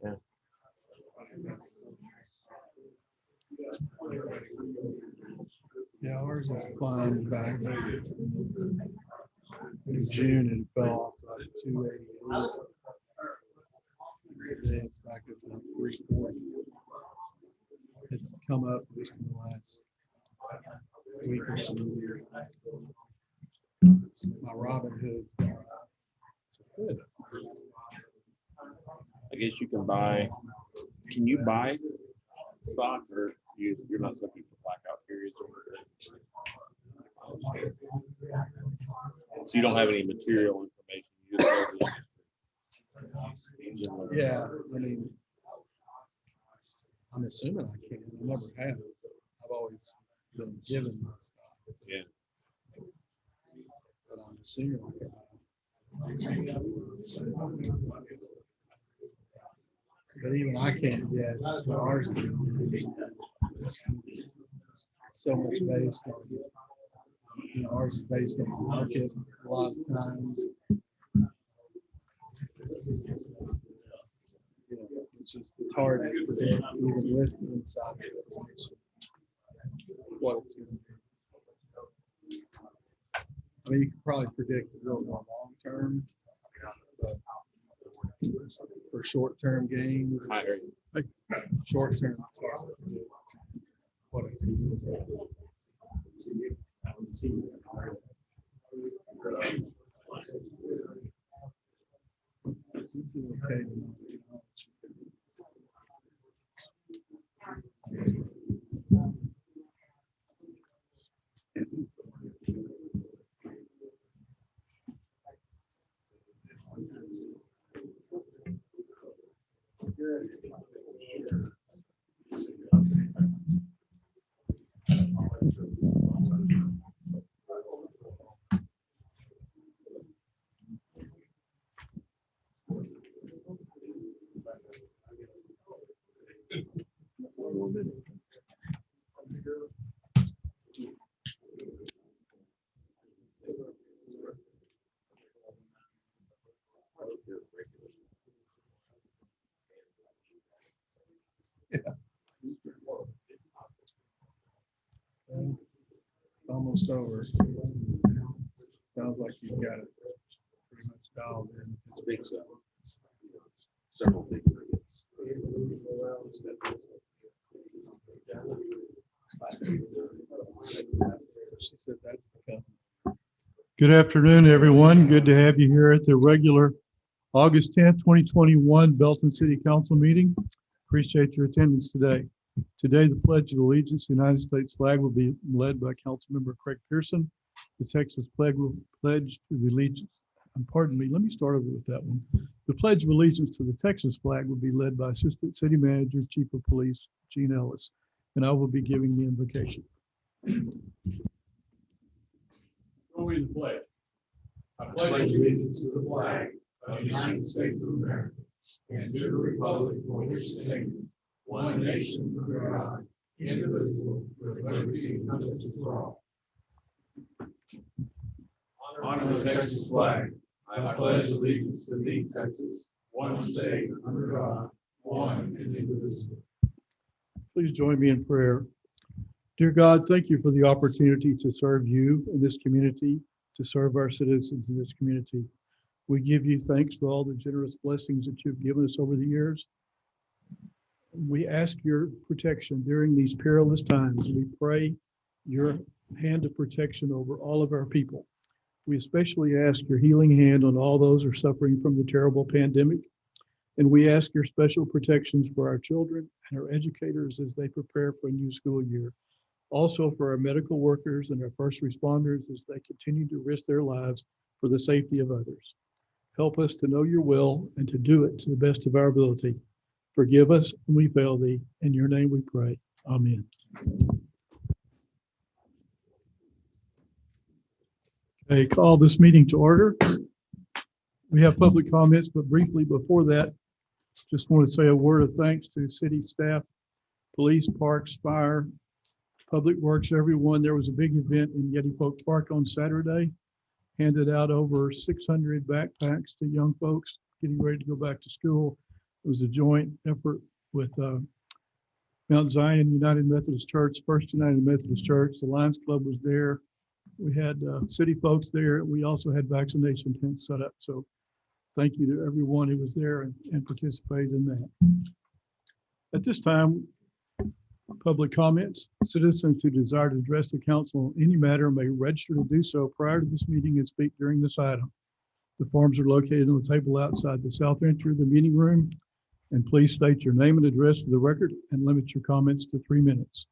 Yeah. Yeah, ours is climbed back in June and fell off like 288. Today it's back up to like 340. It's come up just in the last week or so. My Robin Hood. Good. I guess you can buy. Can you buy stock, or you're not subject to blackout periods? So you don't have any material information. You just know the Yeah, I mean, I'm assuming I can. I never have. I've always been given my stuff. Yeah. But I'm assuming I can. But even I can't guess what ours is. So much based on, ours is based on the market a lot of times. It's hard to predict even with inside information what it's going to be. I mean, you can probably predict the real more long term, but for short term gains, short term what it's going to be. Yeah. It's almost over. Sounds like you've got it pretty much dialed in. I think so. Several big nuggets. She said that's become. Good afternoon, everyone. Good to have you here at the regular August 10th, 2021 Belton City Council meeting. Appreciate your attendance today. Today, the Pledge of Allegiance to the United States flag will be led by Councilmember Craig Pearson. The Texas flag will pledge to the allegiance. Pardon me, let me start over with that one. The Pledge of Allegiance to the Texas flag will be led by Assistant City Manager, Chief of Police, Gene Ellis, and I will be giving the invocation. Join the pledge. I pledge allegiance to the flag of the United States of America and to the republic for which it stands, one nation under God, indivisible, with liberty and justice for all. Honor the Texas flag. I pledge allegiance to thee, Texas, one state under God, one and indivisible. Please join me in prayer. Dear God, thank you for the opportunity to serve you in this community, to serve our citizens in this community. We give you thanks for all the generous blessings that you've given us over the years. We ask your protection during these perilous times. We pray your hand of protection over all of our people. We especially ask your healing hand on all those who are suffering from the terrible pandemic. And we ask your special protections for our children and our educators as they prepare for a new school year. Also for our medical workers and our first responders as they continue to risk their lives for the safety of others. Help us to know your will and to do it to the best of our ability. Forgive us when we fail thee. In your name we pray. Amen. I call this meeting to order. We have public comments, but briefly before that, Just want to say a word of thanks to city staff, police, parks, fire, public works, everyone. There was a big event in Yeti Folk Park on Saturday. Handed out over 600 backpacks to young folks getting ready to go back to school. It was a joint effort with Mount Zion United Methodist Church, First United Methodist Church. The Lions Club was there. We had city folks there. We also had vaccination tents set up. So thank you to everyone who was there and participated in that. At this time, public comments. Citizens who desire to address the council on any matter may register to do so prior to this meeting and speak during this item. The forms are located on the table outside the south entry of the meeting room. And please state your name and address for the record and limit your comments to 3 minutes.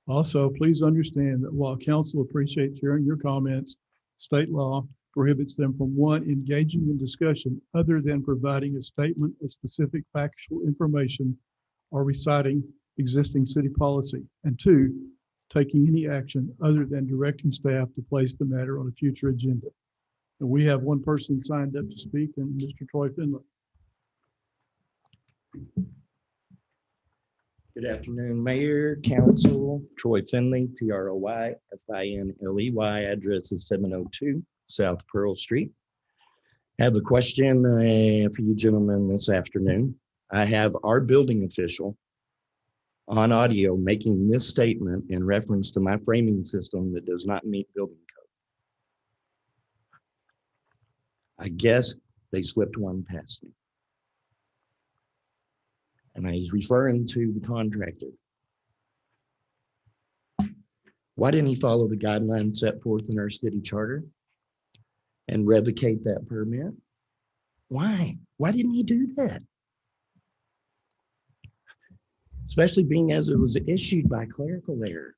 Also, please understand that while council appreciates hearing your comments, state law prohibits them from one, engaging in discussion other than providing a statement of specific factual information or reciting existing city policy, and two, taking any action other than directing staff to place the matter on a future agenda. And we have one person signed up to speak, and Mr. Troy Finley. Good afternoon, Mayor, Council. Troy Finley, Troy-Finley. Address is 702 South Pearl Street. I have a question for you gentlemen this afternoon. I have our building official on audio making this statement in reference to my framing system that does not meet building code. I guess they slipped one past me. And he's referring to the contractor. Why didn't he follow the guidelines set forth in our city charter and revocate that permit? Why? Why didn't he do that? Especially being as it was issued by clerical error.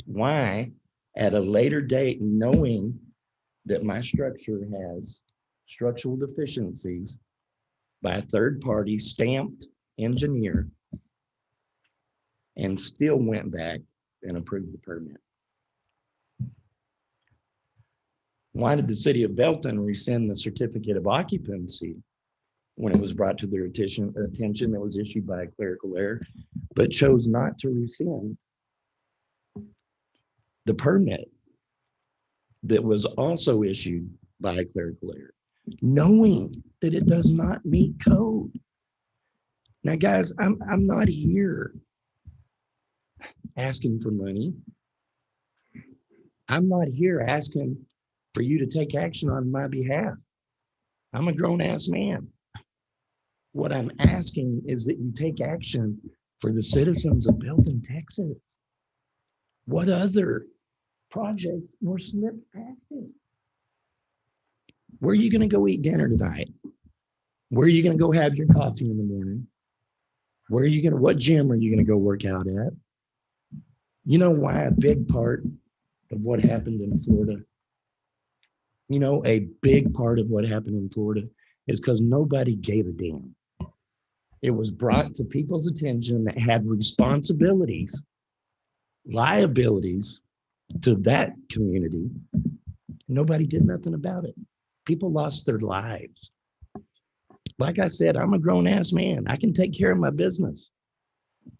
Why, at a later date, knowing that my structure has structural deficiencies by a third party stamped engineer, and still went back and approved the permit? Why did the city of Belton rescind the certificate of occupancy when it was brought to their attention that was issued by a clerical error, but chose not to rescind the permit that was also issued by a clerical error, knowing that it does not meet code? Now, guys, I'm not here asking for money. I'm not here asking for you to take action on my behalf. I'm a grown-ass man. What I'm asking is that you take action for the citizens of Belton, Texas. What other projects were slipped past it? Where are you going to go eat dinner tonight? Where are you going to go have your coffee in the morning? What gym are you going to go work out at? You know why a big part of what happened in Florida? You know, a big part of what happened in Florida is because nobody gave a damn. It was brought to people's attention that had responsibilities, liabilities to that community. Nobody did nothing about it. People lost their lives. Like I said, I'm a grown-ass man. I can take care of my business.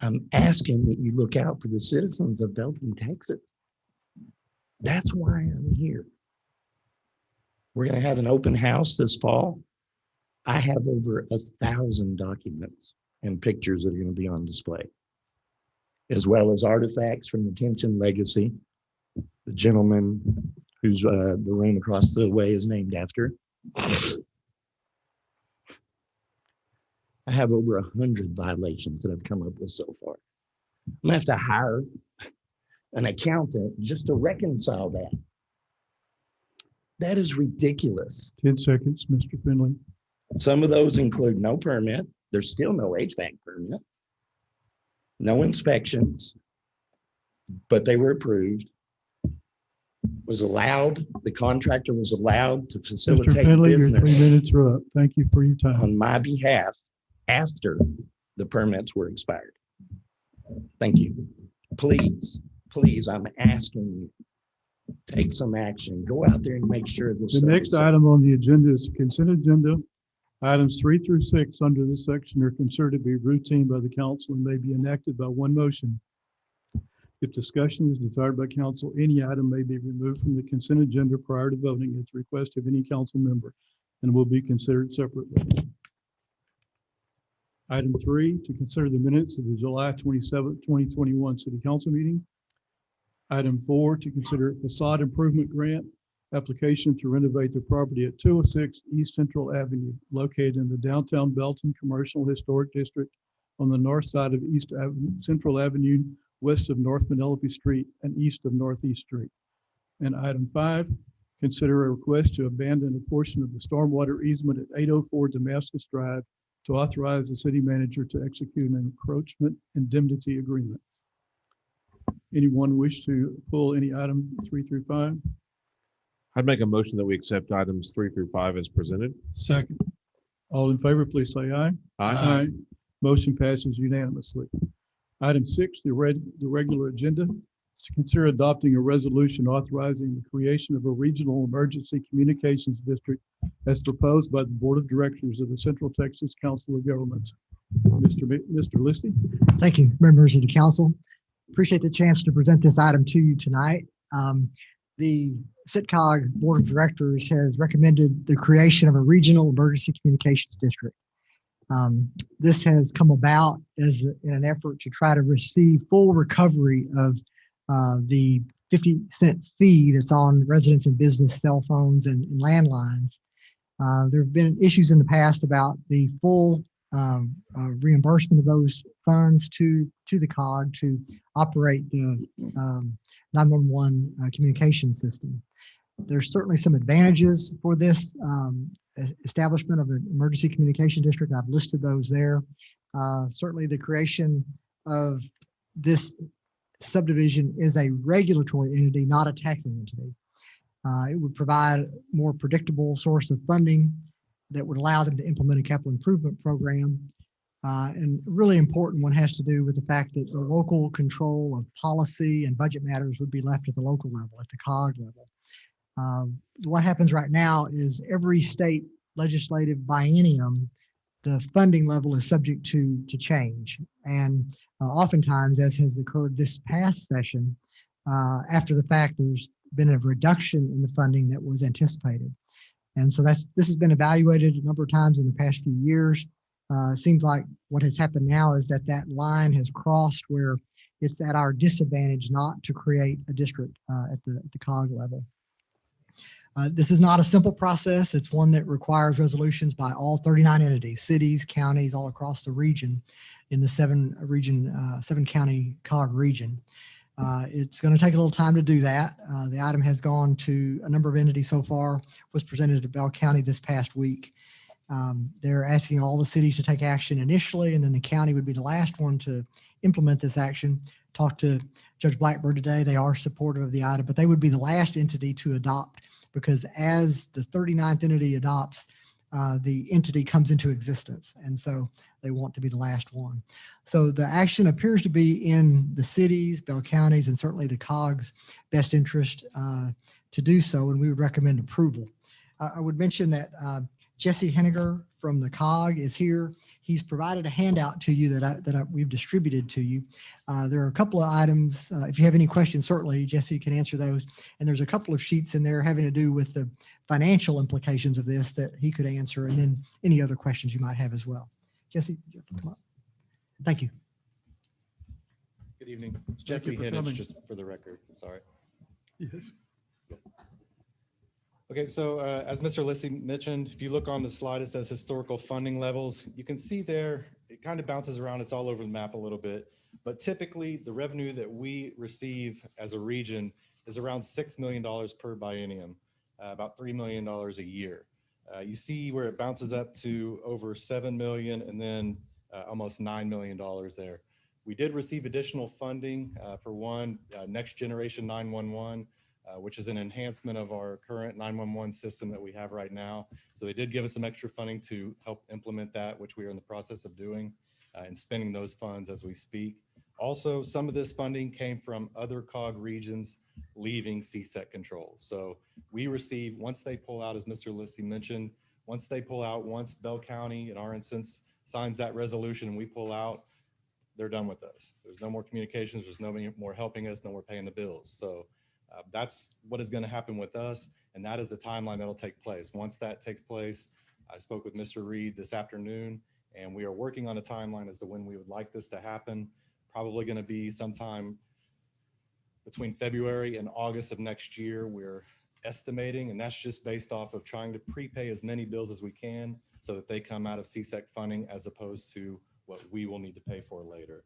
I'm asking that you look out for the citizens of Belton, Texas. That's why I'm here. We're going to have an open house this fall. I have over 1,000 documents and pictures that are going to be on display, as well as artifacts from the Tension legacy. The gentleman who's the room across the way is named after. I have over 100 violations that I've come up with so far. I'm gonna have to hire an accountant just to reconcile that. That is ridiculous. 10 seconds, Mr. Finley. Some of those include no permit. There's still no HVAC permit, no inspections, but they were approved. Was allowed, the contractor was allowed to Mr. facilitate Finley, your 3 business minutes are up. Thank you for your time. on my behalf after the permits were expired. Thank you. Please, I'm asking you, take some action. Go out there and make sure this. The next item on the agenda is consent agenda. Items 3 through 6 under this section are considered to be routine by the council and may be enacted by one motion. If discussion is desired by council, any item may be removed from the consent agenda prior to voting at the request of any council member and will be considered separately. Item 3, to consider the minutes of the July 27th, 2021 City Council meeting. Item 4, to consider facade improvement grant application to renovate the property at 206 East Central Avenue, located in the downtown Belton Commercial Historic District on the north side of Central Avenue, west of North Penelope Street and east of Northeast Street. And item 5, consider a request to abandon a portion of the stormwater easement at 804 Damascus Drive to authorize the city manager to execute an encroachment indemnity agreement. Anyone wish to pull any item 3 through 5? I'd make a motion that we accept items 3 through 5 as presented. Second. All in favor, please say aye. Aye. Motion passes unanimously. Item 6, the regular agenda, is to consider adopting a resolution authorizing the creation of a regional emergency communications district as proposed by the Board of Directors of the Central Texas Council of Governments. Mr. Listy. Thank you, members of the council. Appreciate the chance to present this item to you tonight. The CITCOG Board of Directors has recommended the creation of a regional emergency communications district. This has come about as in an effort to try to receive full recovery of the 50-cent fee that's on residents and business cell phones and landlines. There have been issues in the past about the full reimbursement of those funds to the COG to operate the 911 communication system. There's certainly some advantages for this establishment of an emergency communication district. I've listed those there. Certainly the creation of this subdivision is a regulatory entity, not a taxing entity. It would provide a more predictable source of funding that would allow them to implement a capital improvement program. And really important one has to do with the fact that the local control of policy and budget matters would be left at the local level, at the COG level. What happens right now is every state legislative biennium, the funding level is subject to change. And oftentimes, as has occurred this past session, after the fact, there's been a reduction in the funding that was anticipated. And so this has been evaluated a number of times in the past few years. Seems like what has happened now is that line has crossed where it's at our disadvantage not to create a district at the COG level. This is not a simple process. It's one that requires resolutions by all 39 entities, cities, counties, all across the region in the seven county COG region. It's going to take a little time to do that. The item has gone to a number of entities so far, was presented to Bell County this past week. They're asking all the cities to take action initially, and then the county would be the last one to implement this action. Talked to Judge Blackbird today. They are supportive of the item, but they would be the last entity to adopt, because as the 39th entity adopts, the entity comes into existence. And so they want to be the last one. So the action appears to be in the cities, Bell counties, and certainly the COG's best interest to do so, and we would recommend approval. I would mention that Jesse Henniger from the COG is here. He's provided a handout to you that we've distributed to you. There are a couple of items. If you have any questions, certainly Jesse can answer those. And there's a couple of sheets in there having to do with the financial implications of this that he could answer, and then any other questions you might have as well. Jesse, come up. Thank you. Good evening. It's Jesse Hinnich, just for the record. Sorry. Yes. Okay, so as Mr. Lissy mentioned, if you look on the slide, it says historical funding levels. You can see there, it kind of bounces around. It's all over the map a little bit. But typically, the revenue that we receive as a region is around $6 million per biennium, about $3 million a year. You see where it bounces up to over 7 million and then almost $9 million there. We did receive additional funding for one, Next Generation 911, which is an enhancement of our current 911 system that we have right now. So they did give us some extra funding to help implement that, which we are in the process of doing and spending those funds as we speak. Also, some of this funding came from other COG regions leaving CSEC control. So we receive, once they pull out, as Mr. Lissy mentioned, once they pull out, once Bell County, in our instance, signs that resolution and we pull out, they're done with us. There's no more communications. There's no more helping us. No more paying the bills. So that's what is going to happen with us. And that is the timeline that'll take place. Once that takes place, I spoke with Mr. Reed this afternoon, and we are working on a timeline as to when we would like this to happen. Probably going to be sometime between February and August of next year. We're estimating, and that's just based off of trying to prepay as many bills as we can so that they come out of CSEC funding as opposed to what we will need to pay for later.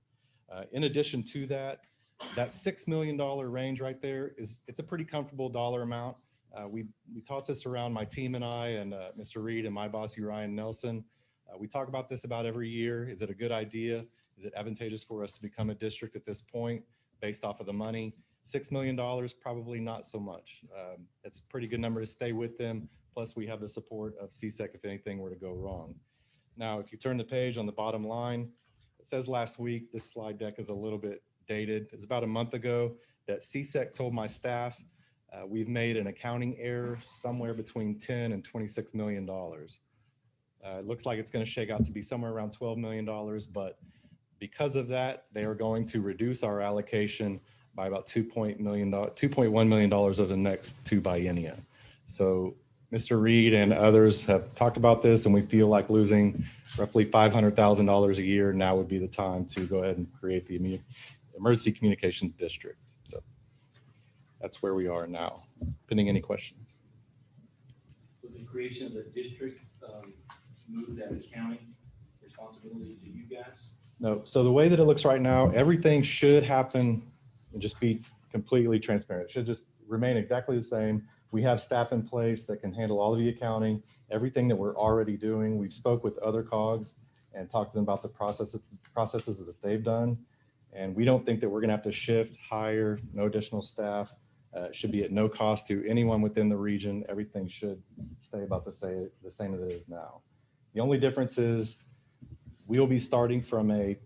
In addition to that, that $6 million range right there it's a pretty comfortable dollar amount. We toss this around, my team and I, and Mr. Reed and my boss, Ryan Nelson. We talk about this about every year. Is it a good idea? Is it advantageous for us to become a district at this point based off of the money? $6 million, probably not so much. It's a pretty good number to stay with them. Plus we have the support of CSEC if anything were to go wrong. Now, if you turn the page on the bottom line, it says last week, this slide deck is a little bit dated. It's about a month ago that CSEC told my staff, we've made an accounting error somewhere between 10 and $26 million. It looks like it's going to shake out to be somewhere around $12 million, but because of that, they are going to reduce our allocation by about $2.1 million over the next 2 biennia. So Mr. Reed and others have talked about this, and we feel like losing roughly $500,000 a year now would be the time to go ahead and create the Emergency Communications District. So that's where we are now. Pending any questions. With the creation of the district, move that accounting responsibility to you guys? No. So the way that it looks right now, everything should happen and just be completely transparent. It should just remain exactly the same. We have staff in place that can handle all of the accounting, everything that we're already doing. We've spoke with other COGs and talked to them about the processes that they've done. And we don't think that we're going to have to shift, hire, no additional staff. It should be at no cost to anyone within the region. Everything should stay about the same as it is now. The only difference is we will be starting from a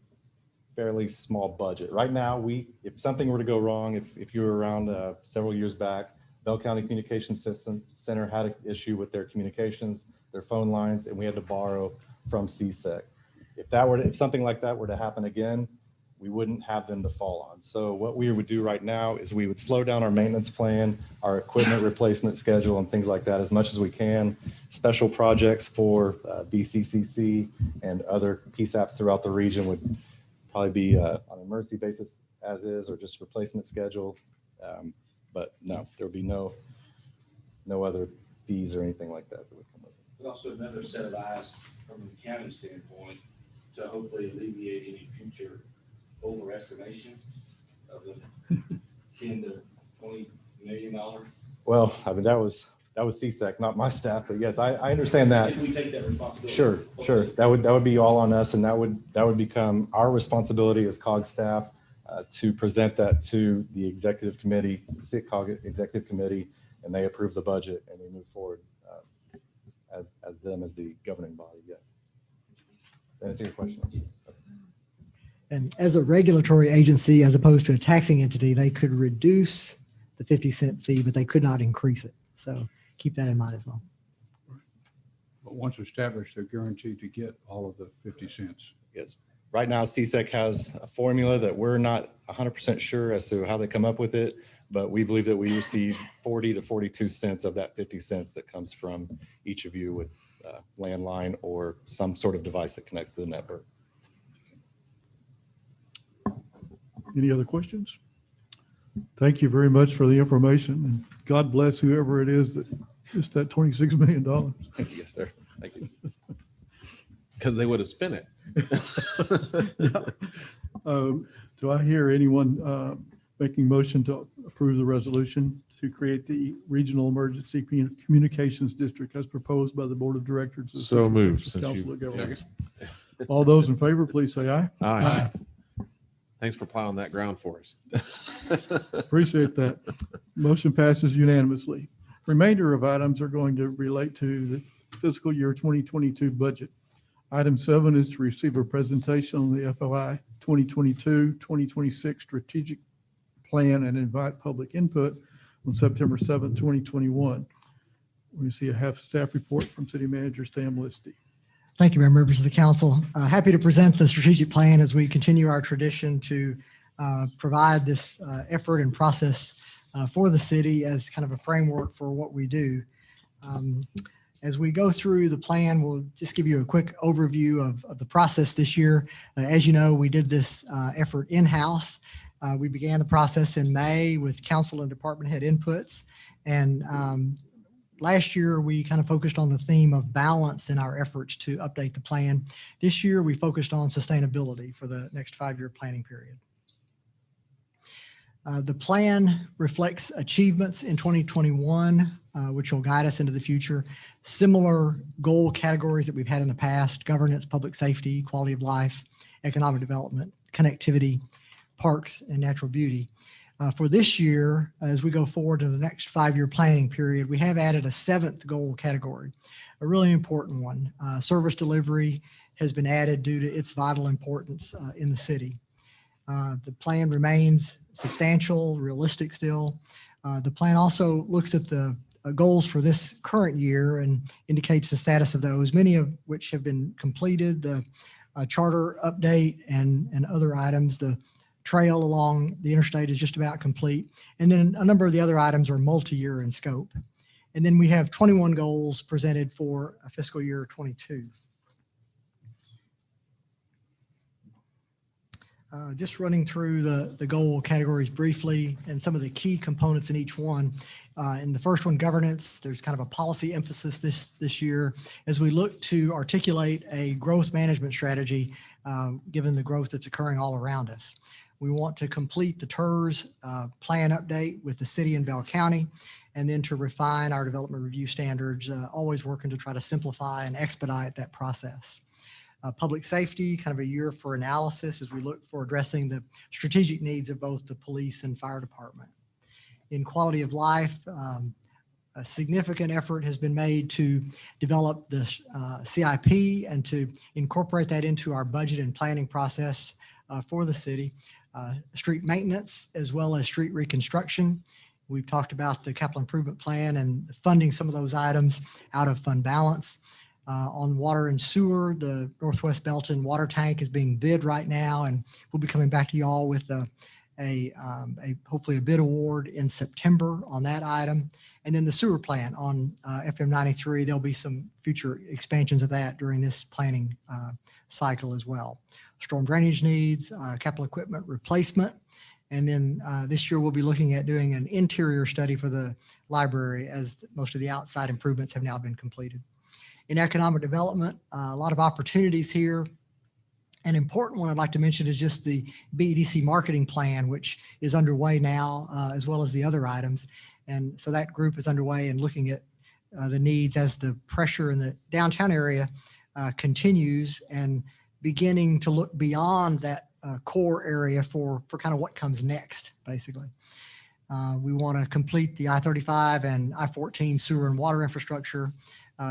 fairly small budget. Right now, if something were to go wrong, if you were around several years back, Bell County Communications Center had an issue with their communications, their phone lines, and we had to borrow from CSEC. If something like that were to happen again, we wouldn't have them to fall on. So what we would do right now is we would slow down our maintenance plan, our equipment replacement schedule, and things like that as much as we can. Special projects for BCCC and other PSAPs throughout the region would probably be on an emergency basis as is, or just replacement schedule. But no, there would be no other fees or anything like that would come with it. But also another set of eyes from an accounting standpoint to hopefully alleviate any future overestimation of the $10 to $20 million. Well, I mean, that was CSEC, not my staff, but yes, I understand that. If we take that responsibility. Sure. That would be all on us, and that would become our responsibility as COG staff to present that to the executive committee, COG executive committee, and they approve the budget and we move forward as them as the governing body. Yeah. That answer your question? And as a regulatory agency, as opposed to a taxing entity, they could reduce the 50-cent fee, but they could not increase it. So keep that in mind as well. But once established, they're guaranteed to get all of the 50 cents. Yes. Right now, CSEC has a formula that we're not 100% sure as to how they come up with it, but we believe that we receive 40 to 42 cents of that 50 cents that comes from each of you with landline or some sort of device that connects to the network. Any other questions? Thank you very much for the information, and God bless whoever it is that just that $26 million. Yes, sir. Thank you. Because they would have spent it. Do I hear anyone making motion to approve the resolution to create the Regional Emergency Communications District as proposed by the Board of Directors? of the So Central moved, Texas since Council you- of Governments? All those in favor, please say aye. Aye. Thanks for plowing that ground for us. Appreciate that. Motion passes unanimously. Remainder of items are going to relate to the fiscal year 2022 budget. Item 7 is to receive a presentation on the FOI 2022-2026 strategic plan and invite public input on September 7th, 2021. We see a half staff report from City Manager Stan Listy. Thank you, Mayor, members of the council. Happy to present the strategic plan as we continue our tradition to provide this effort and process for the city as kind of a framework for what we do. As we go through the plan, we'll just give you a quick overview of the process this year. As you know, we did this effort in-house. We began the process in May with council and department head inputs. And last year, we kind of focused on the theme of balance in our efforts to update the plan. This year, we focused on sustainability for the next 5-year planning period. The plan reflects achievements in 2021, which will guide us into the future. Similar goal categories that we've had in the past: governance, public safety, quality of life, economic development, connectivity, parks, and natural beauty. For this year, as we go forward to the next 5-year planning period, we have added a 7th goal category, a really important one. Service delivery has been added due to its vital importance in the city. The plan remains substantial, realistic still. The plan also looks at the goals for this current year and indicates the status of those, many of which have been completed, the charter update and other items. The trail along the interstate is just about complete. And then a number of the other items are multi-year in scope. And then we have 21 goals presented for fiscal year 22. Just running through the goal categories briefly and some of the key components in each one. In the first one, governance, there's kind of a policy emphasis this year as we look to articulate a growth management strategy given the growth that's occurring all around us. We want to complete the TERS plan update with the city and Bell County, and then to refine our development review standards, always working to try to simplify and expedite that process. Public safety, kind of a year for analysis as we look for addressing the strategic needs of both the police and fire department. In quality of life, a significant effort has been made to develop the CIP and to incorporate that into our budget and planning process for the city. Street maintenance as well as street reconstruction. We've talked about the capital improvement plan and funding some of those items out of fund balance. On water and sewer, the Northwest Belton water tank is being bid right now, and we'll be coming back to y'all with hopefully a bid award in September on that item. And then the sewer plant on FM 93, there'll be some future expansions of that during this planning cycle as well. Storm drainage needs, capital equipment replacement. And then this year we'll be looking at doing an interior study for the library as most of the outside improvements have now been completed. In economic development, a lot of opportunities here. An important one I'd like to mention is just the Bdc Marketing Plan, which is underway now, as well as the other items. And so that group is underway and looking at the needs as the pressure in the downtown area continues, and beginning to look beyond that core area for kind of what comes next, basically. We want to complete the I-35 and I-14 sewer and water infrastructure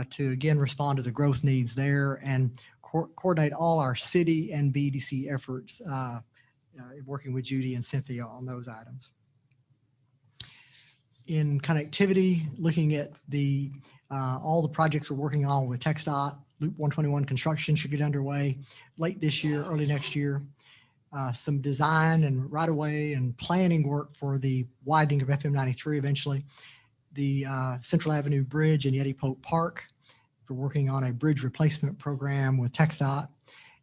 to again respond to the growth needs there and coordinate all our city and BDC efforts, working with Judy and Cynthia on those items. In connectivity, looking at all the projects we're working on with TxDOT, Loop 121 construction should get underway late this year, early next year. Some design and right-of-way and planning work for the widening of FM 93 eventually. The Central Avenue Bridge in Yeti Pope Park. We're working on a bridge replacement program with TxDOT,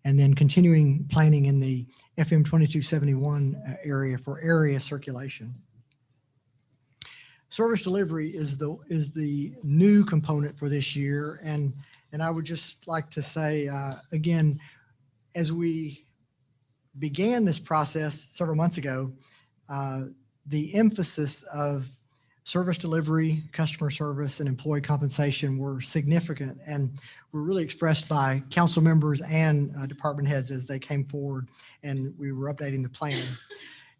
and then continuing planning in the FM 2271 area for area circulation. Service delivery is the new component for this year, and I would just like to say again, as we began this process several months ago, the emphasis of service delivery, customer service, and employee compensation were significant and were really expressed by council members and department heads as they came forward and we were updating the plan.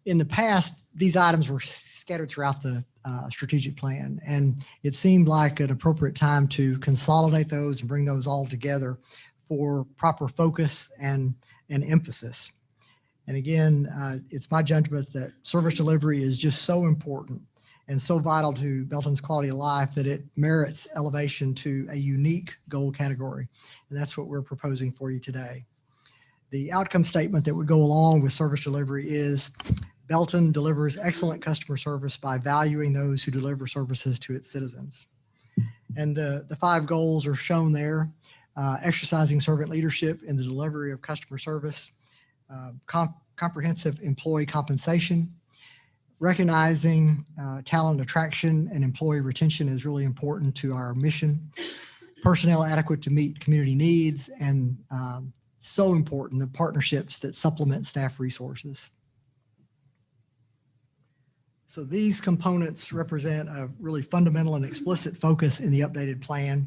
In the past, these items were scattered throughout the strategic plan, and it seemed like an appropriate time to consolidate those and bring those all together for proper focus and emphasis. And again, it's my judgment that service delivery is just so important and so vital to Belton's quality of life that it merits elevation to a unique goal category. And that's what we're proposing for you today. The outcome statement that would go along with service delivery is Belton delivers excellent customer service by valuing those who deliver services to its citizens. And the 5 goals are shown there. Exercising servant leadership in the delivery of customer service, comprehensive employee compensation, recognizing talent attraction and employee retention is really important to our mission, personnel adequate to meet community needs, and so important, the partnerships that supplement staff resources. So these components represent a really fundamental and explicit focus in the updated plan,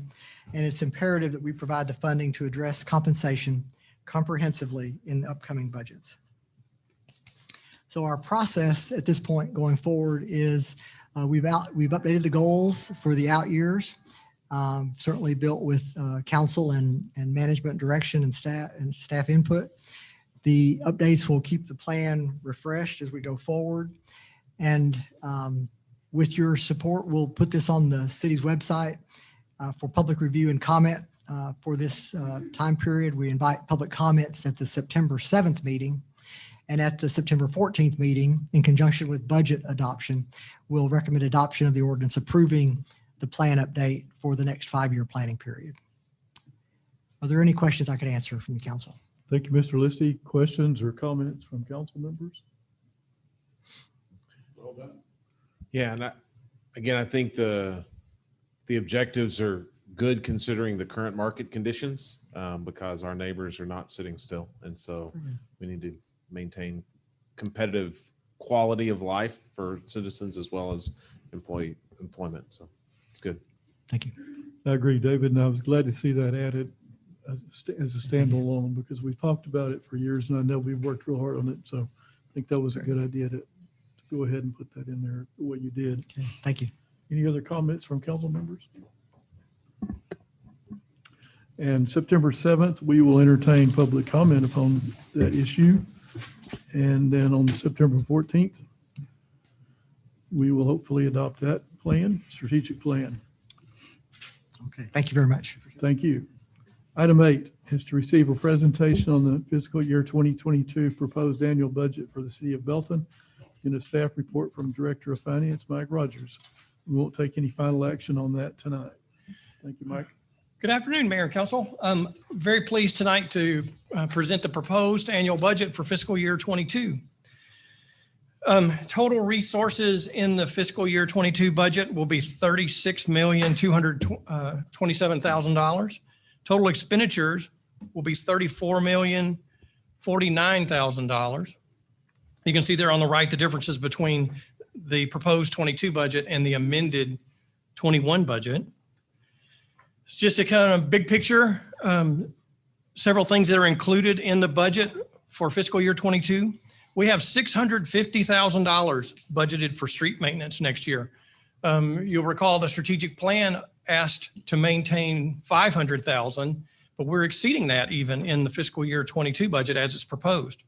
and it's imperative that we provide the funding to address compensation comprehensively in upcoming budgets. So our process at this point going forward is we've updated the goals for the out years, certainly built with council and management direction and staff input. The updates will keep the plan refreshed as we go forward. And with your support, we'll put this on the city's website for public review and comment for this time period. We invite public comments at the September 7th meeting, and at the September 14th meeting, in conjunction with budget adoption, we'll recommend adoption of the ordinance approving the plan update for the next 5-year planning period. Are there any questions I could answer from the council? Thank you, Mr. Lissy. Questions or comments from council members? Well done. Yeah, and I think the objectives are good considering the current market conditions, because our neighbors are not sitting still, and so we need to maintain competitive quality of life for citizens as well as employment. So it's good. Thank you. I agree, David, and I was glad to see that added as a standalone, because we've talked about it for years, and I know we've worked real hard on it. So I think that was a good idea to go ahead and put that in there the way you did. Okay, thank you. Any other comments from council members? And September 7th, we will entertain public comment upon that issue. And then on September 14th, we will hopefully adopt that plan, strategic plan. Okay, thank you very much. Thank you. Item 8 is to receive a presentation on the fiscal year 2022 proposed annual budget for the city of Belton and a staff report from Director of Finance, Mike Rogers. We won't take any final action on that tonight. Thank you, Mike. Good afternoon, Mayor and Council. I'm very pleased tonight to present the proposed annual budget for fiscal year 22. Total resources in the fiscal year 22 budget will be $36,227,000. Total expenditures will be $34,049,000. You can see there on the right the differences between the proposed 22 budget and the amended 21 budget. It's just a kind of big picture. Several things that are included in the budget for fiscal year 22. We have $650,000 budgeted for street maintenance next year. You'll recall the strategic plan asked to maintain $500,000, but we're exceeding that even in the fiscal year 22 budget as it's proposed.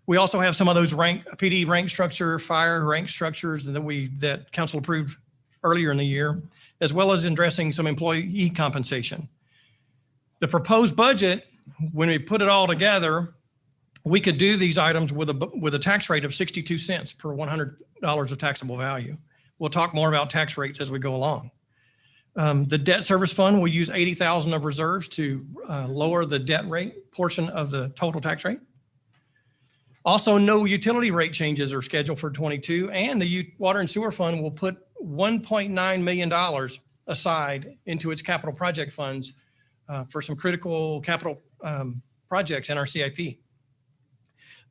We also have some of those PD rank structure, fire rank structures that council approved earlier in the year, as well as addressing some employee compensation. The proposed budget, when we put it all together, we could do these items with a tax rate of 62 cents per $100 of taxable value. We'll talk more about tax rates as we go along. The debt service fund will use $80,000 of reserves to lower the debt rate portion of the total tax rate. Also, no utility rate changes are scheduled for 22, and the water and sewer fund will put $1.9 million aside into its capital project funds for some critical capital projects in our CIP.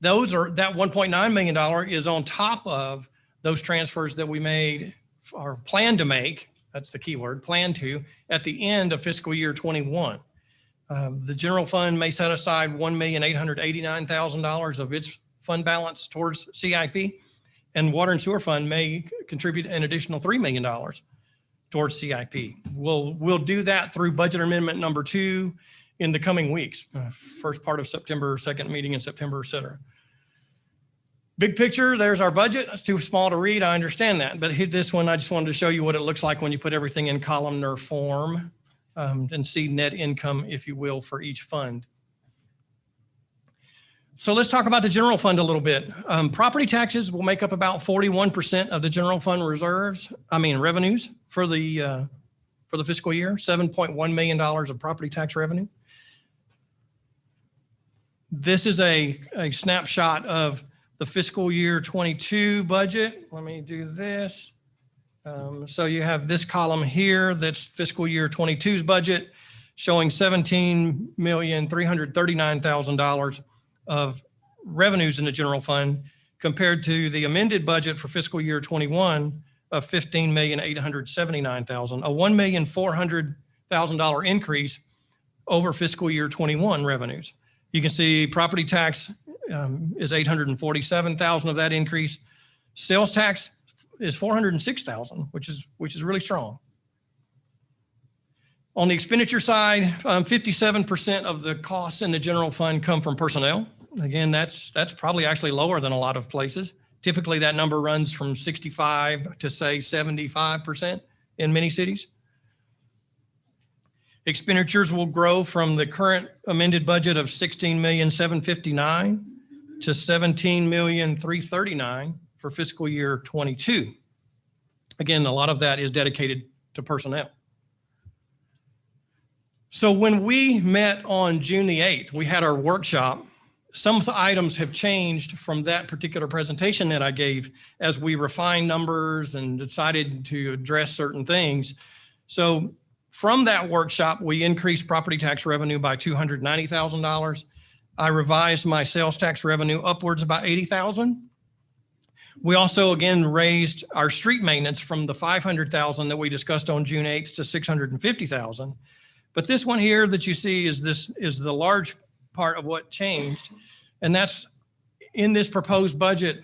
That $1.9 million is on top of those transfers that we made or plan to make. That's the key word, plan to, at the end of fiscal year 21. The general fund may set aside $1,889,000 of its fund balance towards CIP, and water and sewer fund may contribute an additional $3 million towards CIP. We'll do that through budget amendment number 2 in the coming weeks, first part of September, second meeting in September, et cetera. Big picture, there's our budget. It's too small to read. I understand that. But this one, I just wanted to show you what it looks like when you put everything in columnar form and see net income, if you will, for each fund. So let's talk about the general fund a little bit. Property taxes will make up about 41% of the general fund revenues for the fiscal year, $7.1 million of property tax revenue. This is a snapshot of the fiscal year 22 budget. Let me do this. So you have this column here, that's fiscal year 22's budget, showing $17,339,000 of revenues in the general fund, compared to the amended budget for fiscal year 21 of $15,879,000, a $1,400,000 increase over fiscal year 21 revenues. You can see property tax is $847,000 of that increase. Sales tax is $406,000, which is really strong. On the expenditure side, 57% of the costs in the general fund come from personnel. Again, that's probably actually lower than a lot of places. Typically, that number runs from 65 to say 75% in many cities. Expenditures will grow from the current amended budget of $16,759,000 to $17,339,000 for fiscal year 22. Again, a lot of that is dedicated to personnel. So when we met on June the 8th, we had our workshop. Some of the items have changed from that particular presentation that I gave as we refined numbers and decided to address certain things. So from that workshop, we increased property tax revenue by $290,000. I revised my sales tax revenue upwards about $80,000. We also, again, raised our street maintenance from the $500,000 that we discussed on June 8th to $650,000. But this one here that you see is the large part of what changed. And that's in this proposed budget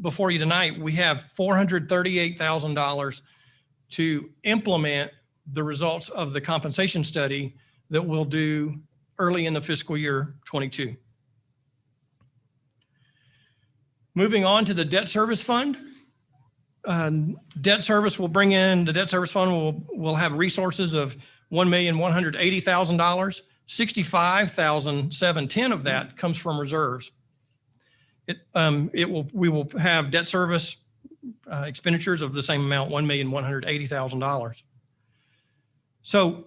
before you tonight, we have $438,000 to implement the results of the compensation study that we'll do early in the fiscal year 22. Moving on to the debt service fund. Debt service will bring in, the debt service fund will have resources of $1,180,000. $65,710 of that comes from reserves. We will have debt service expenditures of the same amount, $1,180,000. So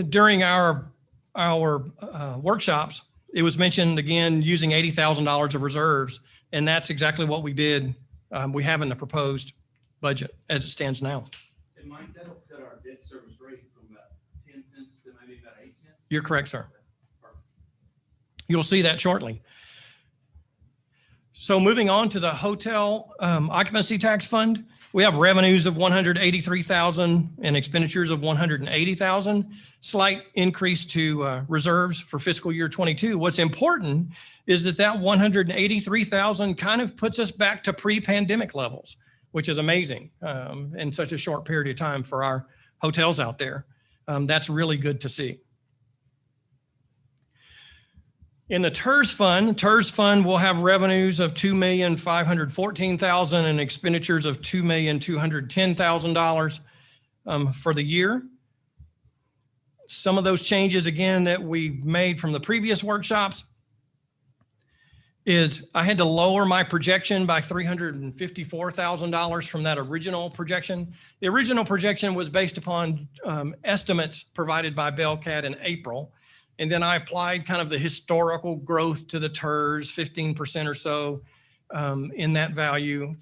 during our workshops, it was mentioned again using $80,000 of reserves, and that's exactly what we did. We have in the proposed budget as it stands now. And Mike, that'll cut our debt service rate from about 10 cents to maybe about 8 cents. You're correct, sir. You'll see that shortly. So moving on to the hotel occupancy tax fund, we have revenues of $183,000 and expenditures of $180,000. Slight increase to reserves for fiscal year 22. What's important is that $183,000 kind of puts us back to pre-pandemic levels, which is amazing in such a short period of time for our hotels out there. That's really good to see. In the TERS fund will have revenues of $2,514,000 and expenditures of $2,210,000 for the year. Some of those changes, again, that we made from the previous workshops is I had to lower my projection by $354,000 from that original projection. The original projection was based upon estimates provided by Bellcat in April. And then I applied kind of the historical growth to the TERS, 15% or so in that value.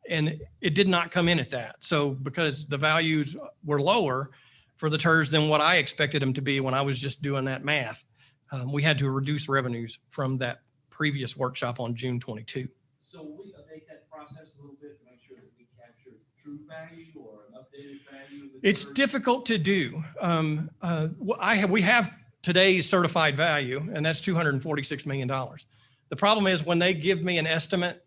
And it did not come in at that. So because the values were lower for the TERS than what I expected them to be when I was just doing that math, we had to reduce revenues from that previous workshop on June 22. So will we update that process a little bit to make sure that we capture true value or an updated value? It's difficult to do. We have today's certified value, and that's $246 million. The problem is when they give me an estimate,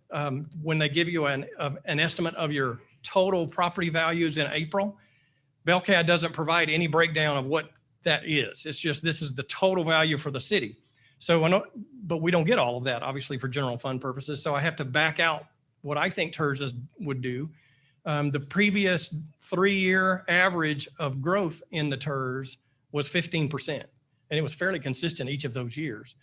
when they give you an estimate of your total property values in April, Bellcat doesn't provide any breakdown of what that is. It's just, this is the total value for the city. So, but we don't get all of that, obviously, for general fund purposes. So I have to back out what I think TERS would do. The previous 3-year average of growth in the TERS was 15%. And it was fairly consistent each of those years.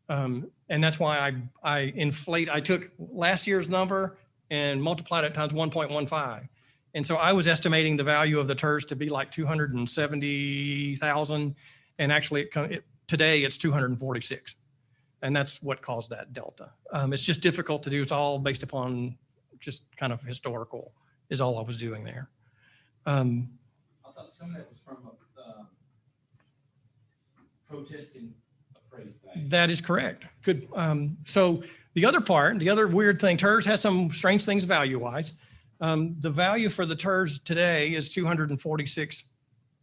And that's why I took last year's number and multiplied it times 1.15. And so I was estimating the value of the TERS to be like 270,000. And actually today it's 246. And that's what caused that delta. It's just difficult to do. It's all based upon just kind of historical is all I was doing there. I thought some of that was from protesting appraised value. That is correct. Good. So the other weird thing, TERS has some strange things value-wise. The value for the TERS today is $246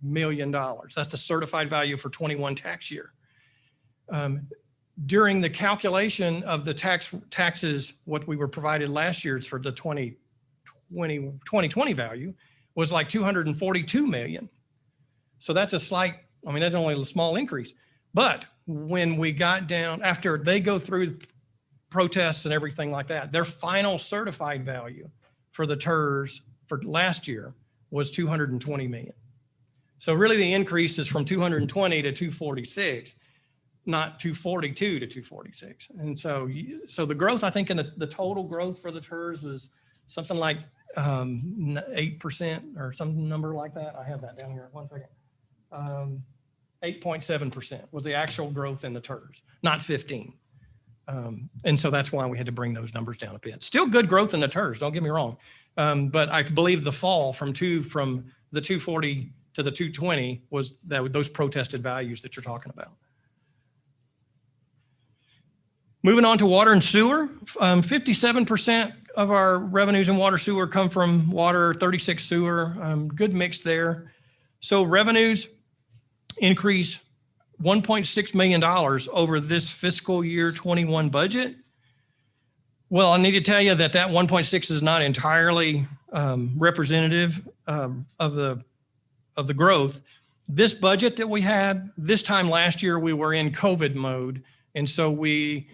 million. That's the certified value for 21 tax year. During the calculation of the taxes, what we were provided last year's for the 2020 value was like 242 million. So that's a slight, I mean, that's only a small increase. But when we got down, after they go through protests and everything like that, their final certified value for the TERS for last year was 220 million. So really the increase is from 220 to 246, not 242 to 246. And so the growth, I think in the total growth for the TERS was something like 8% or some number like that. I have that down here. 1 second. 8.7% was the actual growth in the TERS, not 15. And so that's why we had to bring those numbers down a bit. Still good growth in the TERS, don't get me wrong. But I believe the fall from the 240 to the 220 was those protested values that you're talking about. Moving on to water and sewer, 57% of our revenues in water sewer come from water, 36 sewer, good mix there. So revenues increase $1.6 million over this fiscal year 21 budget. Well, I need to tell you that 1.6 is not entirely representative of the growth. This budget that we had this time last year, we were in COVID mode. And so we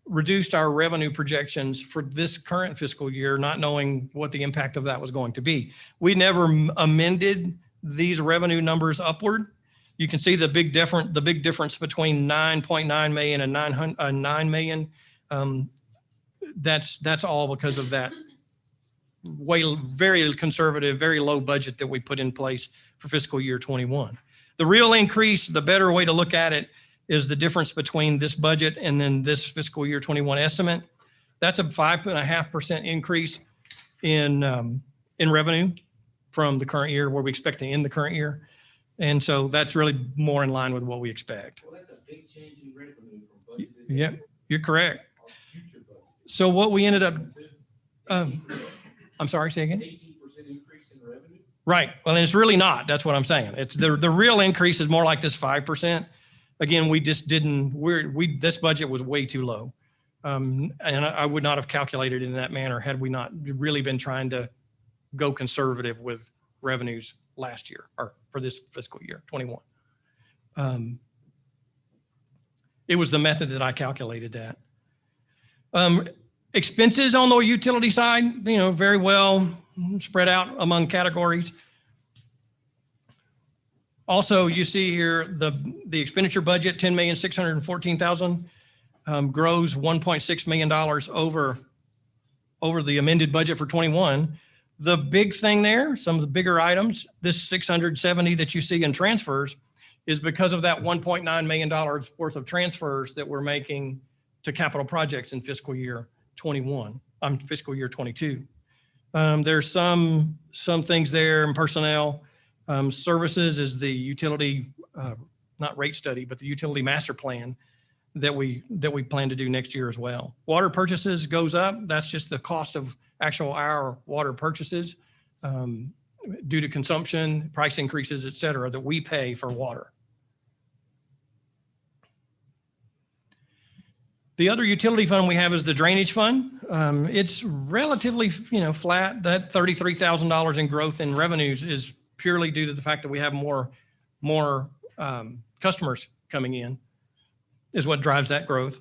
reduced our revenue projections for this current fiscal year, not knowing what the impact of that was going to be. We never amended these revenue numbers upward. You can see the big difference between 9.9 million and 9 million. That's all because of that very conservative, very low budget that we put in place for fiscal year 21. The real increase, the better way to look at it, is the difference between this budget and then this fiscal year 21 estimate. That's a 5.5% increase in revenue from the current year, where we expect to end the current year. And so that's really more in line with what we expect. Well, that's a big change in revenue from budget. Yep, you're correct. So what we ended up, I'm sorry, say again? 18% increase in revenue? Right. Well, and it's really not. That's what I'm saying. It's the real increase is more like this 5%. Again, we just didn't, this budget was way too low. And I would not have calculated in that manner had we not really been trying to go conservative with revenues last year or for this fiscal year 21. It was the method that I calculated that. Expenses on the utility side, very well spread out among categories. Also, you see here the expenditure budget, $10,614,000, grows $1.6 million over the amended budget for 21. The big thing there, some of the bigger items, this 670 that you see in transfers is because of that $1.9 million worth of transfers that we're making to capital projects in fiscal year 21, fiscal year 22. There's some things there in personnel. Services is the utility, not rate study, but the utility master plan that we plan to do next year as well. Water purchases goes up. That's just the cost of our water purchases due to consumption, price increases, et cetera, that we pay for water. The other utility fund we have is the drainage fund. It's relatively, flat. That $33,000 in growth in revenues is purely due to the fact that we have more customers coming in is what drives that growth.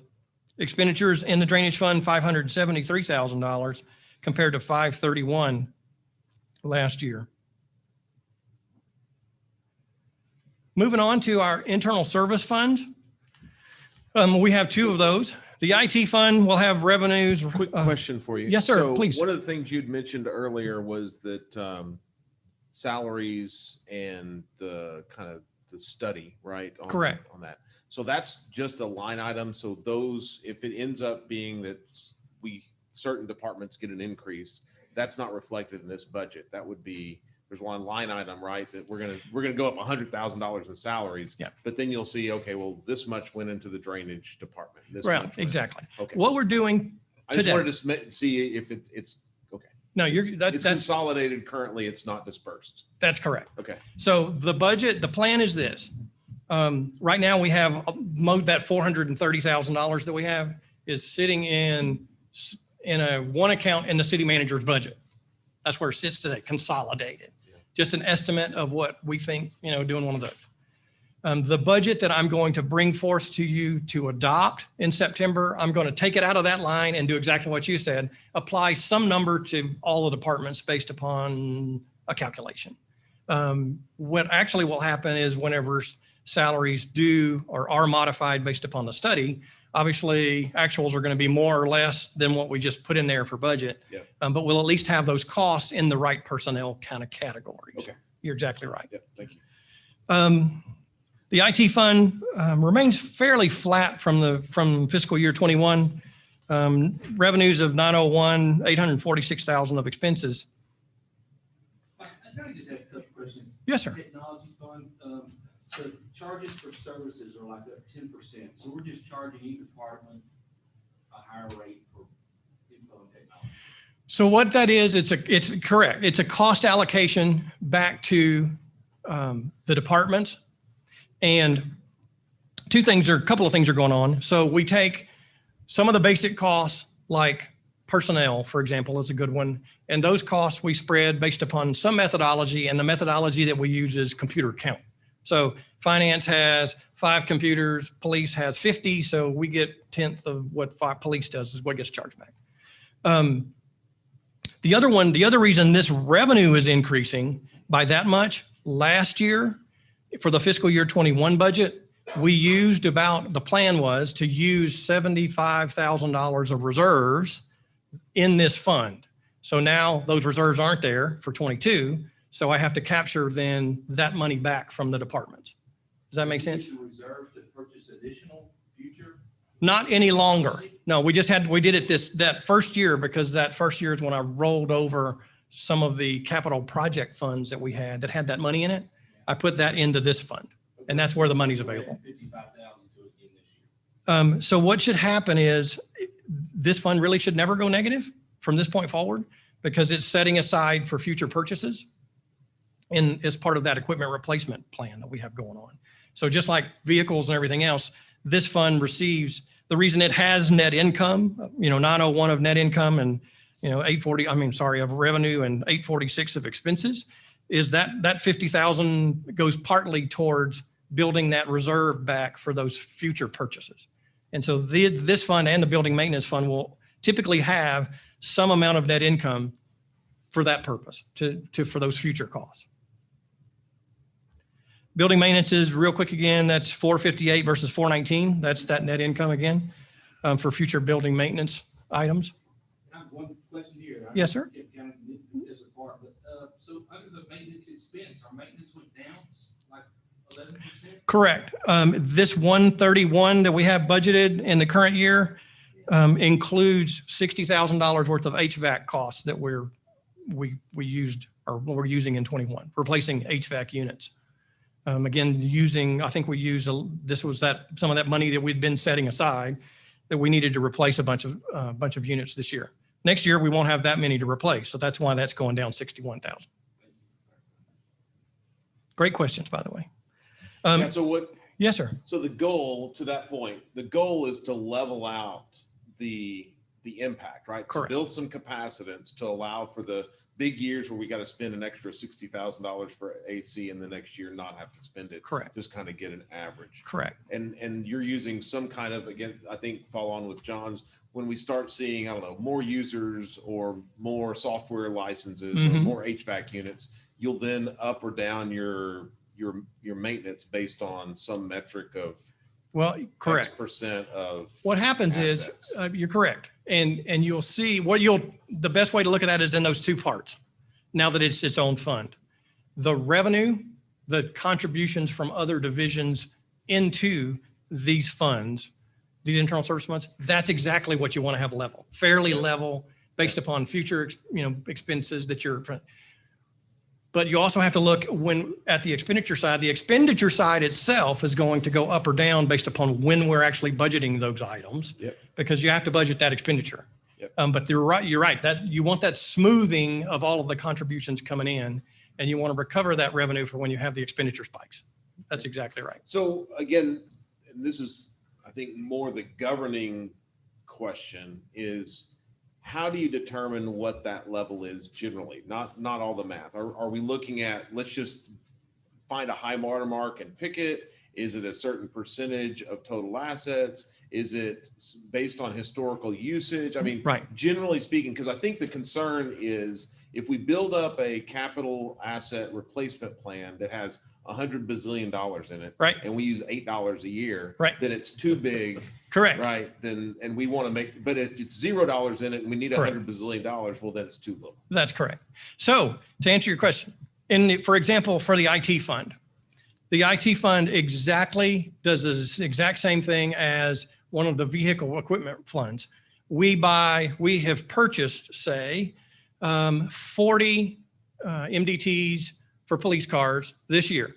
Expenditures in the drainage fund, $573,000 compared to $531 last year. Moving on to our internal service fund. We have two of those. The IT fund will have revenues. Quick question for you. Yes, sir, So please. One of the things you'd mentioned earlier was that salaries and the kind of the study, right? Correct. On that. So that's just a line item. So those, if it ends up being that certain departments get an increase, that's not reflected in this budget. That would be, there's one line item, right? That we're gonna go up $100,000 in salaries. Yeah. But then you'll see, okay, well, this much went into the drainage department. This Right, much went- exactly. Okay. What we're doing I just today. wanted to see if it's okay. No, It's that's consolidated currently. It's not dispersed. that's correct. Okay. So the budget, the plan is this. Right now we have that $430,000 that we have is sitting in a one account in the city manager's budget. That's where it sits today, consolidated. Yeah. Just an estimate of what we think, doing one of those. The budget that I'm going to bring forth to you to adopt in September, I'm going to take it out of that line and do exactly what you said, apply some number to all the departments based upon a calculation. What actually will happen is whenever salaries do or are modified based upon the study, obviously actuals are going to be more or less than what we just put in there for budget. Yep. But we'll at least have those costs in the right personnel kind of categories. Okay. You're exactly right. Yeah. Thank you. The IT fund remains fairly flat from fiscal year 21. Revenues of 901, 846,000 of expenses. I kind of just have a couple questions. Yes, sir. Technology fund, so charges for services are like up 10%. So we're just charging each department a higher rate for info and technology. So what that is, it's correct. It's a cost allocation back to the departments. And a couple of things are going on. So we take some of the basic costs, like personnel, for example, is a good one. And those costs we spread based upon some methodology, and the methodology that we use is computer count. So finance has 5 computers, police has 50. So we get 1/10 of what police does is what gets charged back. The other reason this revenue is increasing by that much, last year for the fiscal year 21 budget, we used the plan was to use $75,000 of reserves in this fund. So now those reserves aren't there for 22. So I have to capture then that money back from the departments. Does that make sense? Use the reserve to purchase additional future? Not any longer. No, we did it that first year because that first year is when I rolled over some of the capital project funds that we had that had that money in it. I put that into this fund, and that's where the money's available. 55,000 to it again this year. So what should happen is this fund really should never go negative from this point forward because it's setting aside for future purchases and as part of that equipment replacement plan that we have going on. So just like vehicles and everything else, this fund receives, the reason it has net income, 901 of net income and 840, of revenue and 846 of expenses, is that 50,000 goes partly towards building that reserve back for those future purchases. And so this fund and the building maintenance fund will typically have some amount of net income for that purpose, for those future costs. Building maintenance is real quick again, that's 458 versus 419. That's that net income again for future building maintenance items. I have one question here. Yes, sir. Kind of nitpick this apart, but so under the maintenance expense, our maintenance went down like 11%? Correct. This 131 that we have budgeted in the current year includes $60,000 worth of HVAC costs that we used or we're using in 21, replacing HVAC units. Again, I think we used some of that money that we'd been setting aside that we needed to replace a bunch of units this year. Next year, we won't have that many to replace. So that's why that's going down 61,000. Great questions, by the way. Yes, sir. So the goal, to that point, the goal is to level out the impact, right? Correct. To build some capacitance to allow for the big years where we got to spend an extra $60,000 for AC and the next year not have to spend it. Correct. Just kind of get an average. Correct. And you're using some kind of, again, I think follow on with John's, when we start seeing, I don't know, more users or more software licenses or more HVAC units, you'll then up or down your maintenance based on some metric of correct. X% of What happens assets. is you're correct. And you'll see the best way to look at that is in those two parts. Now that it's its own fund, the revenue, the contributions from other divisions into these funds, these internal service funds, that's exactly what you want to have level, fairly level based upon future, expenses that you're. But you also have to look at the expenditure side. The expenditure side itself is going to go up or down based upon when we're actually budgeting those items, because you have to budget that expenditure. But you're right that you want that smoothing of all of the contributions coming in, and you want to recover that revenue for when you have the expenditure spikes. That's exactly right. So again, this is, I think, more the governing question is, how do you determine what that level is generally? Not all the math. Are we looking at, let's just find a high watermark and pick it? Is it a certain percentage of total assets? Is it based on historical usage? I mean, generally speaking, because I think the concern is if we build up a capital asset replacement plan that has $100 bazillion in it, and we use $8 a year, then it's too big. Correct. Right. Then, and we want to make, but if it's $0 in it and we need $100 bazillion, well, then it's too low. That's correct. So to answer your question, for example, for the IT fund exactly does the exact same thing as one of the vehicle equipment funds. We have purchased, say, 40 MDTs for police cars this year.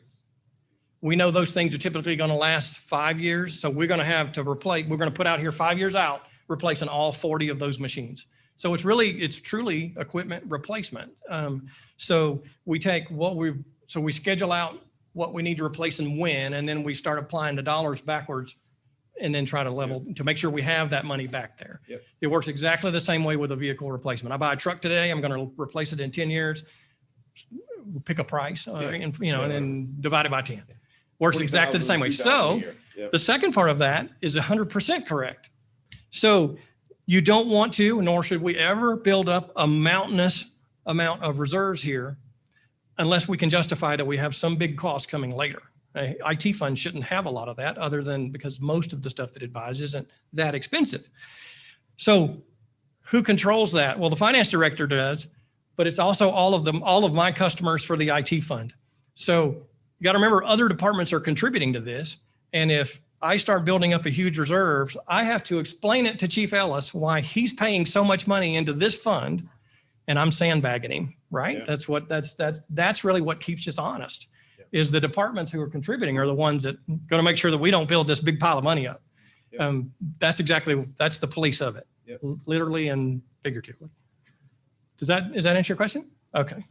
We know those things are typically going to last 5 years. So we're going to have to we're going to put out here 5 years out, replacing all 40 of those machines. So it's truly equipment replacement. So we take we schedule out what we need to replace and when, and then we start applying the dollars backwards and then try to level to make sure we have that money back there. It works exactly the same way with a vehicle replacement. I buy a truck today, I'm going to replace it in 10 years. Pick a price, and then divide it by 10. Works exactly the same way. So the second part of that is 100% correct. So you don't want to, nor should we ever build up a mountainous amount of reserves here unless we can justify that we have some big cost coming later. IT fund shouldn't have a lot of that other than because most of the stuff that it buys isn't that expensive. So who controls that? Well, the finance director does, but it's also all of my customers for the IT fund. So you got to remember other departments are contributing to this. And if I start building up a huge reserves, I have to explain it to Chief Ellis why he's paying so much money into this fund and I'm sandbagging him, right? That's really what keeps us honest. Is the departments who are contributing are the ones that going to make sure that we don't build this big pile of money up. That's the police of it, literally and figuratively. Does that answer your question? Okay.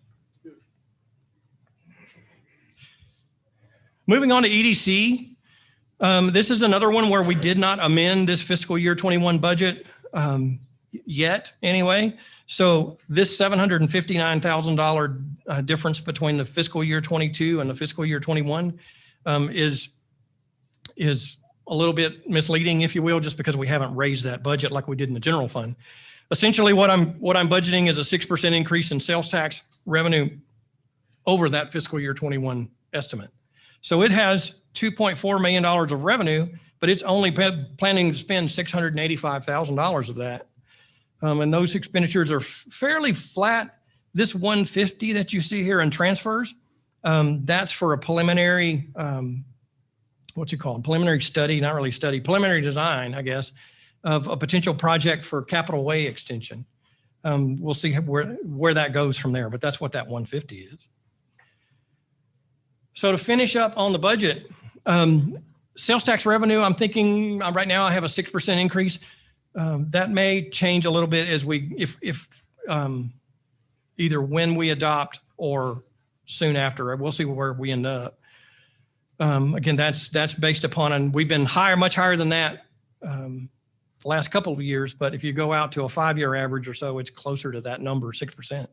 Moving on to EDC. This is another one where we did not amend this fiscal year 21 budget yet anyway. So this $759,000 difference between the fiscal year 22 and the fiscal year 21 is a little bit misleading, if you will, just because we haven't raised that budget like we did in the general fund. Essentially, what I'm budgeting is a 6% increase in sales tax revenue over that fiscal year 21 estimate. So it has $2.4 million of revenue, but it's only planning to spend $685,000 of that. And those expenditures are fairly flat. This 150 that you see here in transfers, that's for a preliminary, preliminary study, not really study, preliminary design, I guess, of a potential project for Capitol Way extension. We'll see where that goes from there, but that's what that 150 is. So to finish up on the budget, sales tax revenue, I'm thinking right now I have a 6% increase. That may change a little bit as if either when we adopt or soon after. We'll see where we end up. Again, that's based upon, and we've been much higher than that the last couple of years. But if you go out to a 5-year average or so, it's closer to that number, 6%.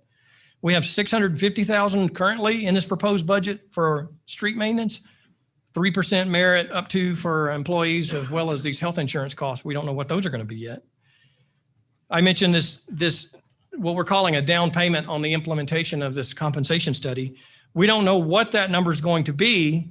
We have 650,000 currently in this proposed budget for street maintenance, 3% merit up to for employees, as well as these health insurance costs. We don't know what those are going to be yet. I mentioned this, what we're calling a down payment on the implementation of this compensation study. We don't know what that number is going to be,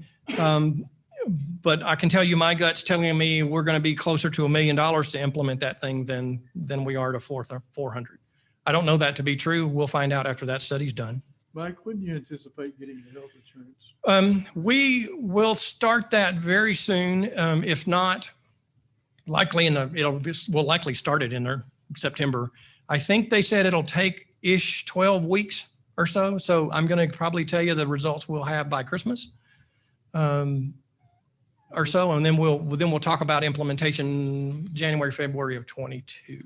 but I can tell you my gut's telling me we're going to be closer to $1 million to implement that thing than we are to 400. I don't know that to be true. We'll find out after that study's done. Mike, when do you anticipate getting the health insurance? We will start that very soon. If not, likely we'll likely start it in September. I think they said it'll take 12 weeks or so. So I'm going to probably tell you the results we'll have by Christmas or so. And then we'll talk about implementation January, February of 22.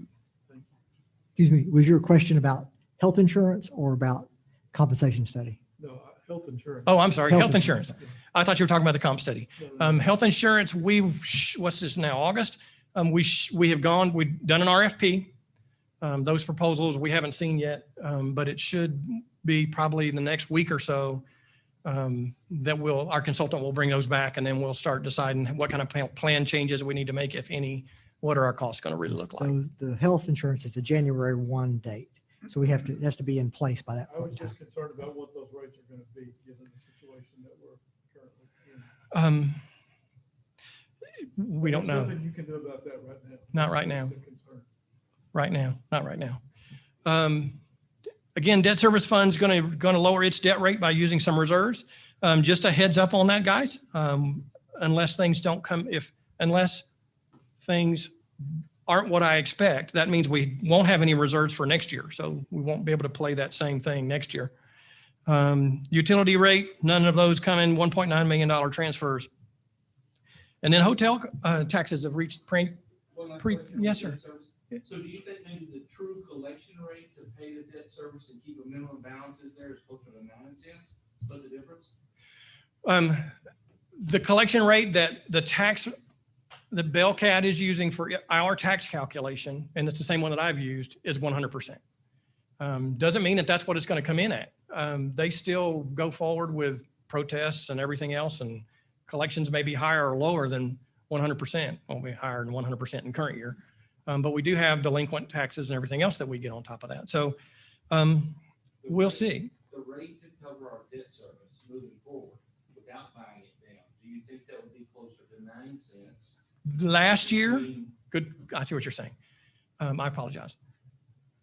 Excuse me, was your question about health insurance or about compensation study? No, health insurance. Oh, I'm sorry. Health Health insurance. I thought you were talking about the comp study. Health insurance, what's this now, August? We've done an RFP. Those proposals we haven't seen yet, but it should be probably in the next week or so that our consultant will bring those back, and then we'll start deciding what kind of plan changes we need to make, if any. What are our costs going to really look like? The health insurance is a January 1 date. So it has to be in place by that I was point in time. just concerned about what those rates are going to be, given the situation that we're currently in. We don't know. There's nothing you can do about that right now. Not right now. That's the concern. Right now, not right now. Again, debt service fund's going to lower its debt rate by using some reserves. Just a heads up on that, guys. Unless things aren't what I expect, that means we won't have any reserves for next year. So we won't be able to play that same thing next year. Utility rate, none of those come in $1.9 million transfers. And then hotel taxes have reached yes, sir. So do you think maybe the true collection rate to pay the debt service and keep a minimum balances there is closer to 9 cents? Split the difference? The collection rate that the Bellcat is using for our tax calculation, and it's the same one that I've used, is 100%. Doesn't mean that that's what it's going to come in at. They still go forward with protests and everything else, and collections may be higher or lower than 100%. Won't be higher than 100% in current year. But we do have delinquent taxes and everything else that we get on top of that. So we'll see. The rate to cover our debt service moving forward without buying it down, do you think that would be closer to 9 cents? Last year, good. I see what you're saying. I apologize.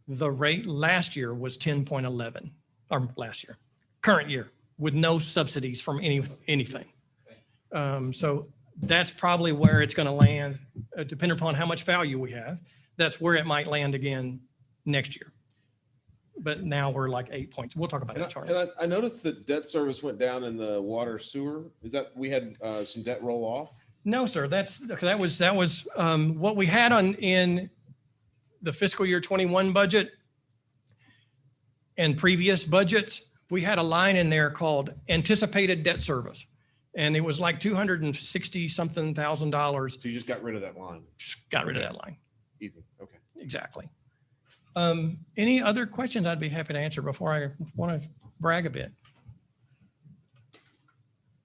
The rate last year was 10.11, or last year, current year, with no subsidies from anything. So that's probably where it's going to land, depending upon how much value we have. That's where it might land again next year. But now we're like 8 points. We'll talk about that, Charlie. And I noticed that debt service went down in the water sewer. Is that we had some debt roll off? No, sir. That was what we had in the fiscal year 21 budget and previous budgets. We had a line in there called anticipated debt service, and it was like $260 something thousand. So you just got rid of that line. Just got rid of that line. Easy. Okay. Exactly. Any other questions I'd be happy to answer before I want to brag a bit?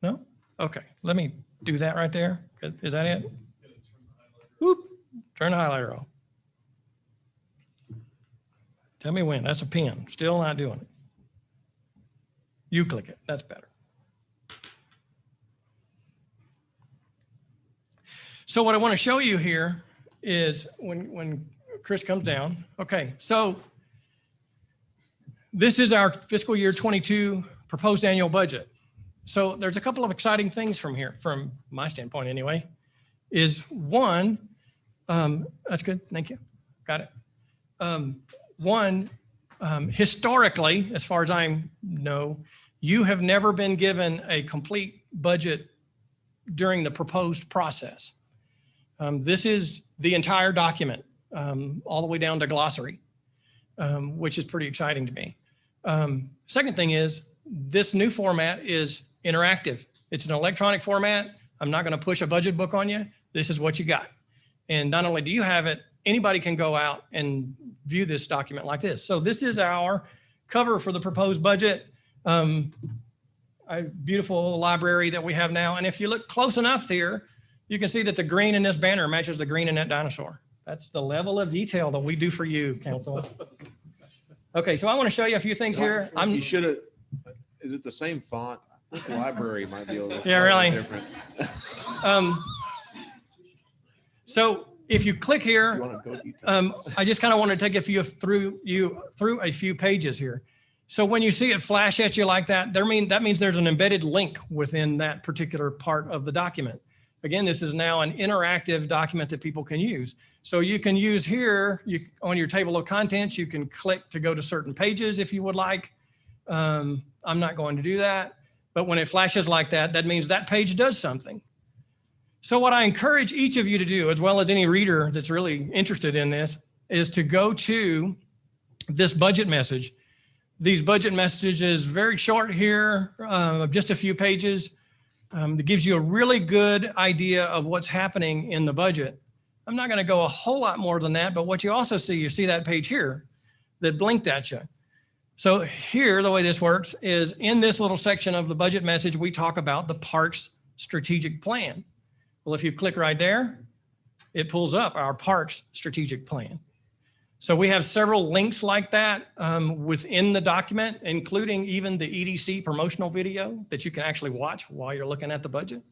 No? Okay. Let me do that right there. Is that it? Whoop. Turn the highlighter off. Tell me when. That's a pen. Still not doing it. You click it. That's better. So what I want to show you here is when Chris comes down. Okay, so this is our fiscal year 22 proposed annual budget. So there's a couple of exciting things from here, from my standpoint anyway, is one, that's good, thank you, got it. One, historically, as far as I know, you have never been given a complete budget during the proposed process. This is the entire document, all the way down to glossary, which is pretty exciting to me. Second thing is, this new format is interactive. It's an electronic format. I'm not going to push a budget book on you. This is what you got. And not only do you have it, anybody can go out and view this document like this. So this is our cover for the proposed budget. A beautiful library that we have now. And if you look close enough here, you can see that the green in this banner matches the green in that dinosaur. That's the level of detail that we do for you, council. Okay, so I want to show you a few things here. You should have, is it the same font? I think the library might be a little Yeah, really. different. So if you click If you here, want to go detail. I just kind of want to take you through a few pages here. So when you see it flash at you like that, that means there's an embedded link within that particular part of the document. Again, this is now an interactive document that people can use. So you can use here on your table of contents, you can click to go to certain pages if you would like. I'm not going to do that, but when it flashes like that, that means that page does something. So what I encourage each of you to do, as well as any reader that's really interested in this, is to go to this budget message. These budget messages, very short here, just a few pages, that gives you a really good idea of what's happening in the budget. I'm not going to go a whole lot more than that, but what you also see, you see that page here that blinked at you. So here, the way this works is in this little section of the budget message, we talk about the parks strategic plan. Well, if you click right there, it pulls up our parks strategic plan. So we have several links like that within the document, including even the EDC promotional video that you can actually watch while you're looking at the budget.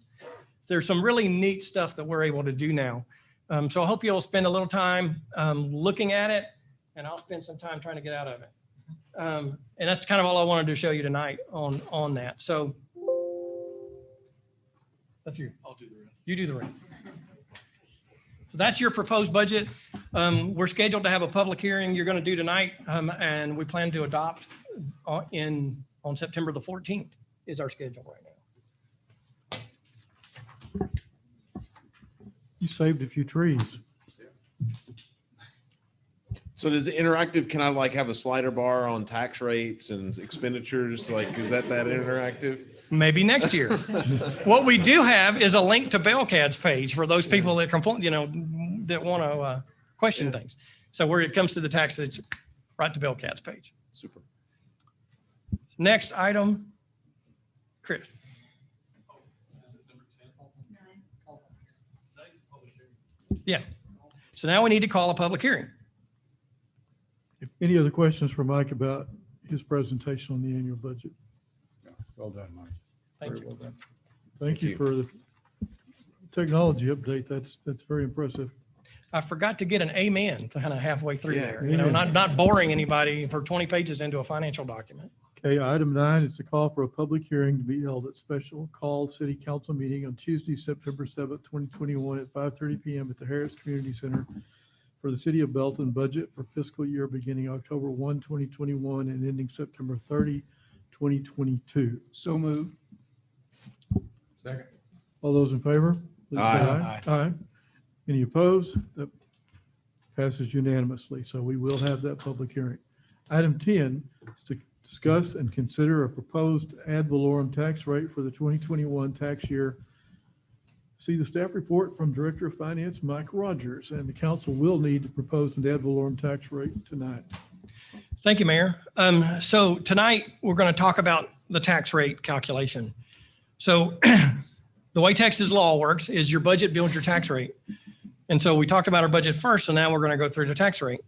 There's some really neat stuff that we're able to do now. So I hope you'll spend a little time looking at it, and I'll spend some time trying to get out of it. And that's kind of all I wanted to show you tonight on that. So that's you. I'll do the rest. You do the rest. So that's your proposed budget. We're scheduled to have a public hearing you're going to do tonight, and we plan to adopt on September the 14th is our schedule right now. You saved a few trees. So does it interactive, can I like have a slider bar on tax rates and expenditures? Like, is that interactive? Maybe next year. What we do have is a link to Bellcat's page for those people that complain, that want to question things. So where it comes to the tax, it's right to Bellcat's page. Super. Next item, Chris. Yeah. So now we need to call a public hearing. Any other questions for Mike about his presentation on the annual budget? Well done, Mike. Thank Very you. well done. Thank you for the technology update. That's very impressive. I forgot to get an amen kind of halfway through Yeah. there, not boring anybody for 20 pages into a financial document. Okay, item 9 is to call for a public hearing to be held at special call city council meeting on Tuesday, September 7th, 2021 at 5:30 PM at the Harris Community Center for the city of Belton budget for fiscal year beginning October 1, 2021 and ending September 30, 2022. So moved. Second. All those in favor? please say Aye. Aye. Any opposed? That passes unanimously. So we will have that public hearing. Item 10 is to discuss and consider a proposed ad valorem tax rate for the 2021 tax year. See the staff report from Director of Finance, Mike Rogers, and the council will need to propose an ad valorem tax rate tonight. Thank you, Mayor. So tonight we're going to talk about the tax rate calculation. So the way Texas law works is your budget builds your tax rate. And so we talked about our budget first, so now we're going to go through the tax rate.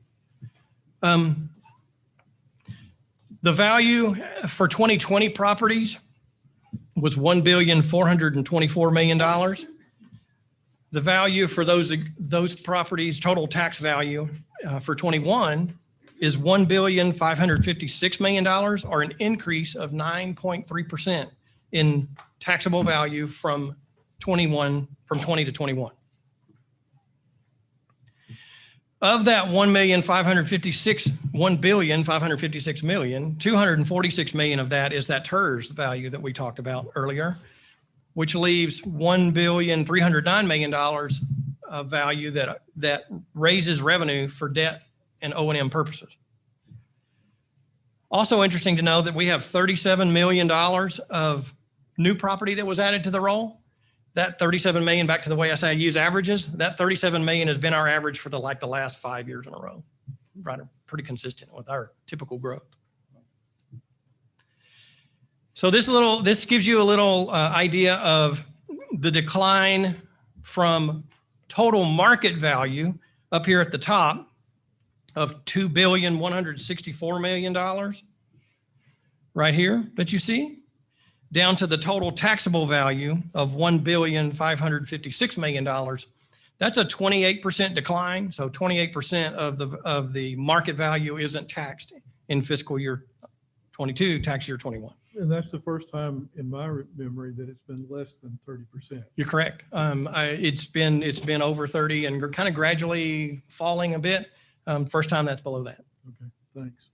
The value for 2020 properties was $1,424 million. The value for those properties, total tax value for 21 is $1,556 million, or an increase of 9.3% in taxable value from 20 to 21. Of that $1,556 million, $246 million of that is that TERS value that we talked about earlier, which leaves $1,309 million of value that raises revenue for debt and O&M purposes. Also interesting to know that we have $37 million of new property that was added to the roll. That 37 million, back to the way I say I use averages, that 37 million has been our average for the last 5 years in a row. Right, pretty consistent with our typical growth. So this gives you a little idea of the decline from total market value up here at the top of $2,164,000,000 right here that you see, down to the total taxable value of $1,556,000,000. That's a 28% decline. So 28% of the market value isn't taxed in fiscal year 22, tax year 21. And that's the first time in my memory that it's been less than 30%. You're correct. It's been over 30 and kind of gradually falling a bit. First time that's below that. Okay, thanks.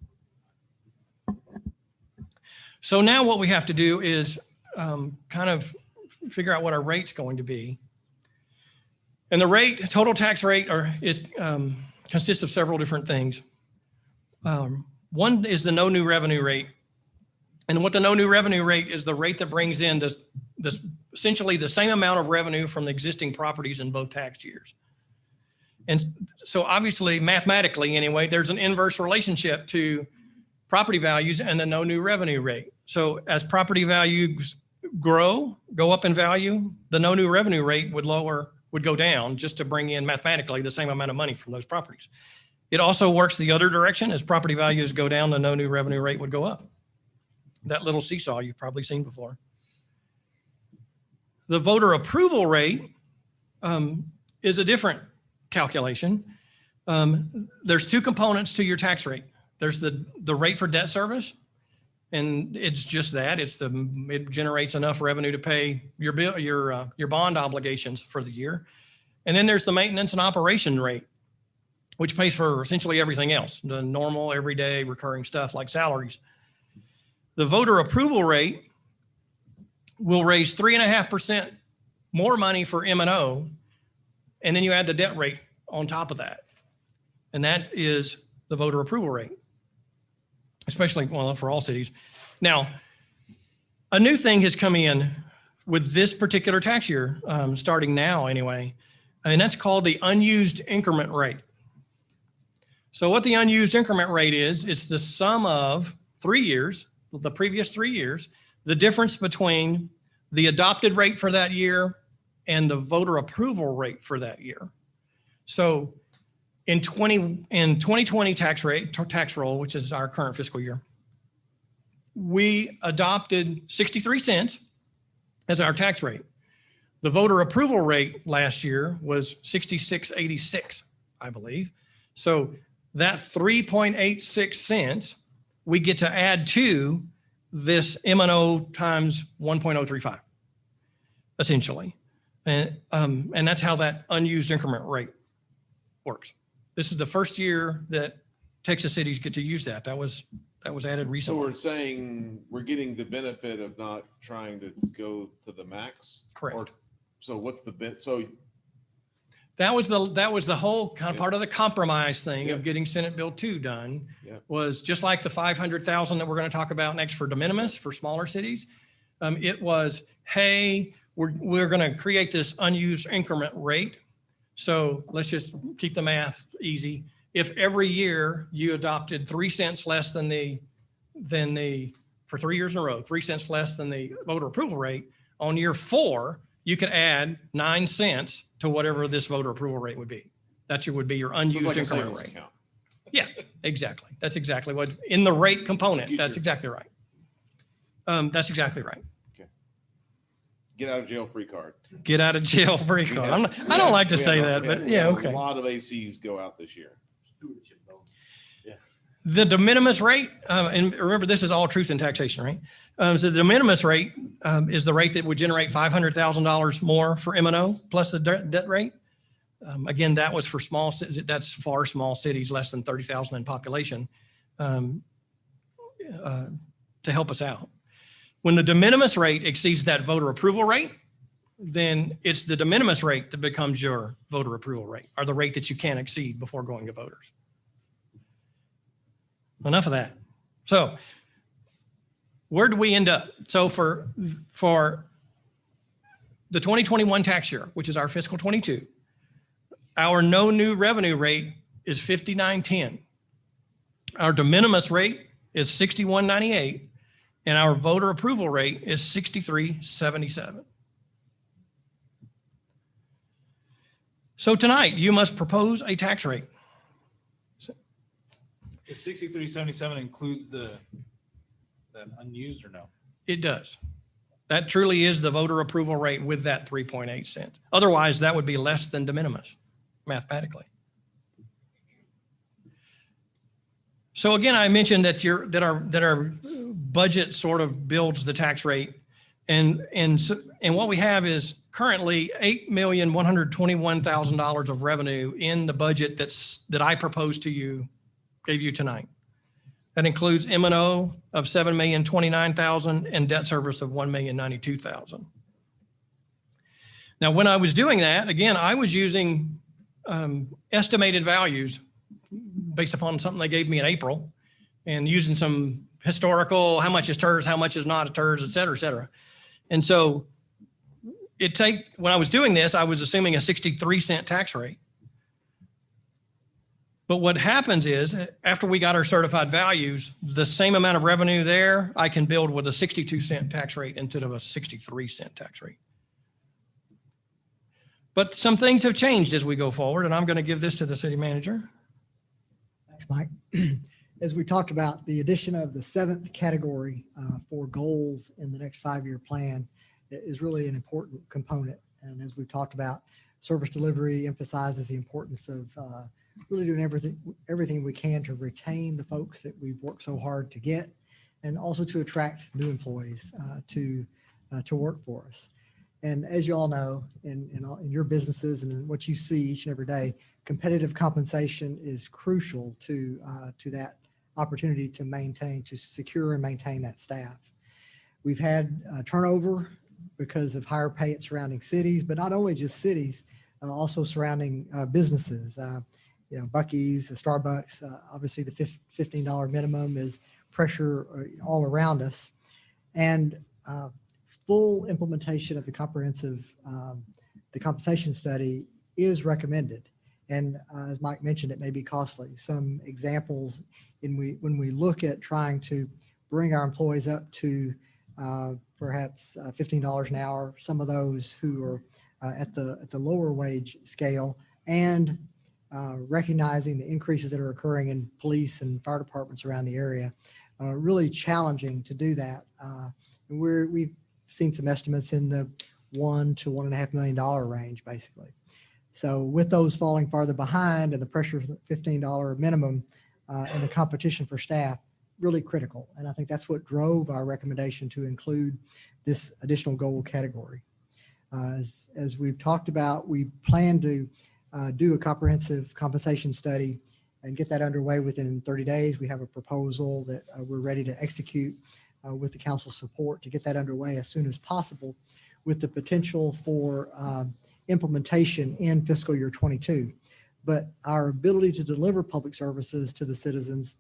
So now what we have to do is kind of figure out what our rate's going to be. And the rate, total tax rate, consists of several different things. One is the no new revenue rate. And what the no new revenue rate is the rate that brings in this essentially the same amount of revenue from the existing properties in both tax years. And so obviously, mathematically anyway, there's an inverse relationship to property values and the no new revenue rate. So as property values go up in value, the no new revenue rate would go down just to bring in mathematically the same amount of money from those properties. It also works the other direction. As property values go down, the no new revenue rate would go up. That little seesaw you've probably seen before. The voter approval rate is a different calculation. There's two components to your tax rate. There's the rate for debt service, and it's just that. It generates enough revenue to pay your bill, your bond obligations for the year. And then there's the maintenance and operation rate, which pays for essentially everything else, the normal, everyday, recurring stuff like salaries. The voter approval rate will raise 3.5% more money for M&O, and then you add the debt rate on top of that. And that is the voter approval rate, especially, well, for all cities. Now, a new thing has come in with this particular tax year, starting now anyway, and that's called the unused increment rate. So what the unused increment rate is, it's the sum of 3 years, the previous 3 years, the difference between the adopted rate for that year and the voter approval rate for that year. So in 2020 tax roll, which is our current fiscal year, we adopted 63 cents as our tax rate. The voter approval rate last year was 66.86, I believe. So that 3.86 cents we get to add to this M&O times 1.035, essentially. And that's how that unused increment rate works. This is the first year that Texas cities get to use that. That was added So recently. we're saying we're getting the benefit of not trying to go to the max? Correct. Or, so what's the bit? So That was the whole kind of part of the compromise thing Yep. of getting Senate Bill 2 done. Yep. Was just like the 500,000 that we're going to talk about next for de minimis for smaller cities. It was, hey, we're going to create this unused increment rate. So let's just keep the math easy. If every year you adopted 3 cents less than for 3 years in a row, 3 cents less than the voter approval rate, on year 4, you could add 9 cents to whatever this voter approval rate would be. That would be your unused like a increment savings rate. account. Yeah, exactly. That's exactly what, in the rate component, Future. that's exactly right. That's exactly right. Get out of jail free card. Get out of jail free card. I don't like to say that, but yeah, okay. A lot of ACs go out this year. The de minimis rate, and remember, this is all truth in taxation, right? So the de minimis rate is the rate that would generate $500,000 more for M&O plus the debt rate. Again, that was for small cities. That's for small cities, less than 30,000 in population, to help us out. When the de minimis rate exceeds that voter approval rate, then it's the de minimis rate that becomes your voter approval rate, or the rate that you can't exceed before going to voters. Enough of that. So where do we end up? So for the 2021 tax year, which is our fiscal 22, our no new revenue rate is 59.10. Our de minimis rate is 61.98. And our voter approval rate is 63.77. So tonight, you must propose a tax rate. The 6377 includes the unused or no? It does. That truly is the voter approval rate with that 3.8 cents. Otherwise, that would be less than de minimis mathematically. So again, I mentioned that our budget sort of builds the tax rate, and what we have is currently $8,121,000 of revenue in the budget that I proposed to you, gave you tonight. That includes M&O of $7,029,000 and debt service of $1,092,000. Now, when I was doing that, again, I was using estimated values based upon something they gave me in April, and using some historical, how much is TERS, how much is not a TERS, et cetera, et cetera. And so when I was doing this, I was assuming a 63-cent tax rate. But what happens is, after we got our certified values, the same amount of revenue there, I can build with a 62-cent tax rate instead of a 63-cent tax rate. But some things have changed as we go forward, and I'm going to give this to the city manager. Thanks, Mike. As we talked about, the addition of the 7th category for goals in the next 5-year plan is really an important component. And as we've talked about, service delivery emphasizes the importance of really doing everything we can to retain the folks that we've worked so hard to get, and also to attract new employees to work for us. And as you all know, in your businesses and in what you see each and every day, competitive compensation is crucial to that opportunity to secure and maintain that staff. We've had turnover because of higher pay at surrounding cities, but not only just cities, also surrounding businesses. Buc-ee's, Starbucks, obviously the $15 minimum is pressure all around us. And full implementation of the comprehensive, the compensation study is recommended. And as Mike mentioned, it may be costly. Some examples when we look at trying to bring our employees up to perhaps $15 an hour, some of those who are at the lower wage scale, and recognizing the increases that are occurring in police and fire departments around the area, really challenging to do that. We've seen some estimates in the $1 to $1.5 million range, basically. So with those falling farther behind and the pressure of the $15 minimum and the competition for staff, really critical. And I think that's what drove our recommendation to include this additional goal category. As we've talked about, we plan to do a comprehensive compensation study and get that underway within 30 days. We have a proposal that we're ready to execute with the council's support to get that underway as soon as possible, with the potential for implementation in fiscal year 22. But our ability to deliver public services to the citizens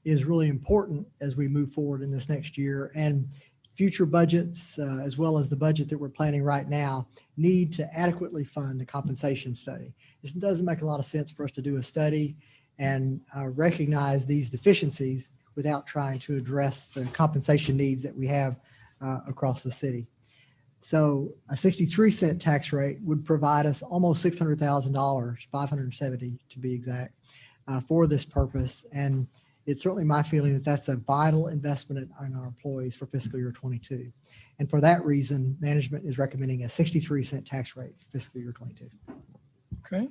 is really important as we move forward in this next year. And future budgets, as well as the budget that we're planning right now, need to adequately fund the compensation study. It doesn't make a lot of sense for us to do a study and recognize these deficiencies without trying to address the compensation needs that we have across the city. So a 63-cent tax rate would provide us almost $600,000, 570 to be exact, for this purpose. And it's certainly my feeling that that's a vital investment in our employees for fiscal year 22. And for that reason, management is recommending a 63-cent tax rate for fiscal year 22. Okay.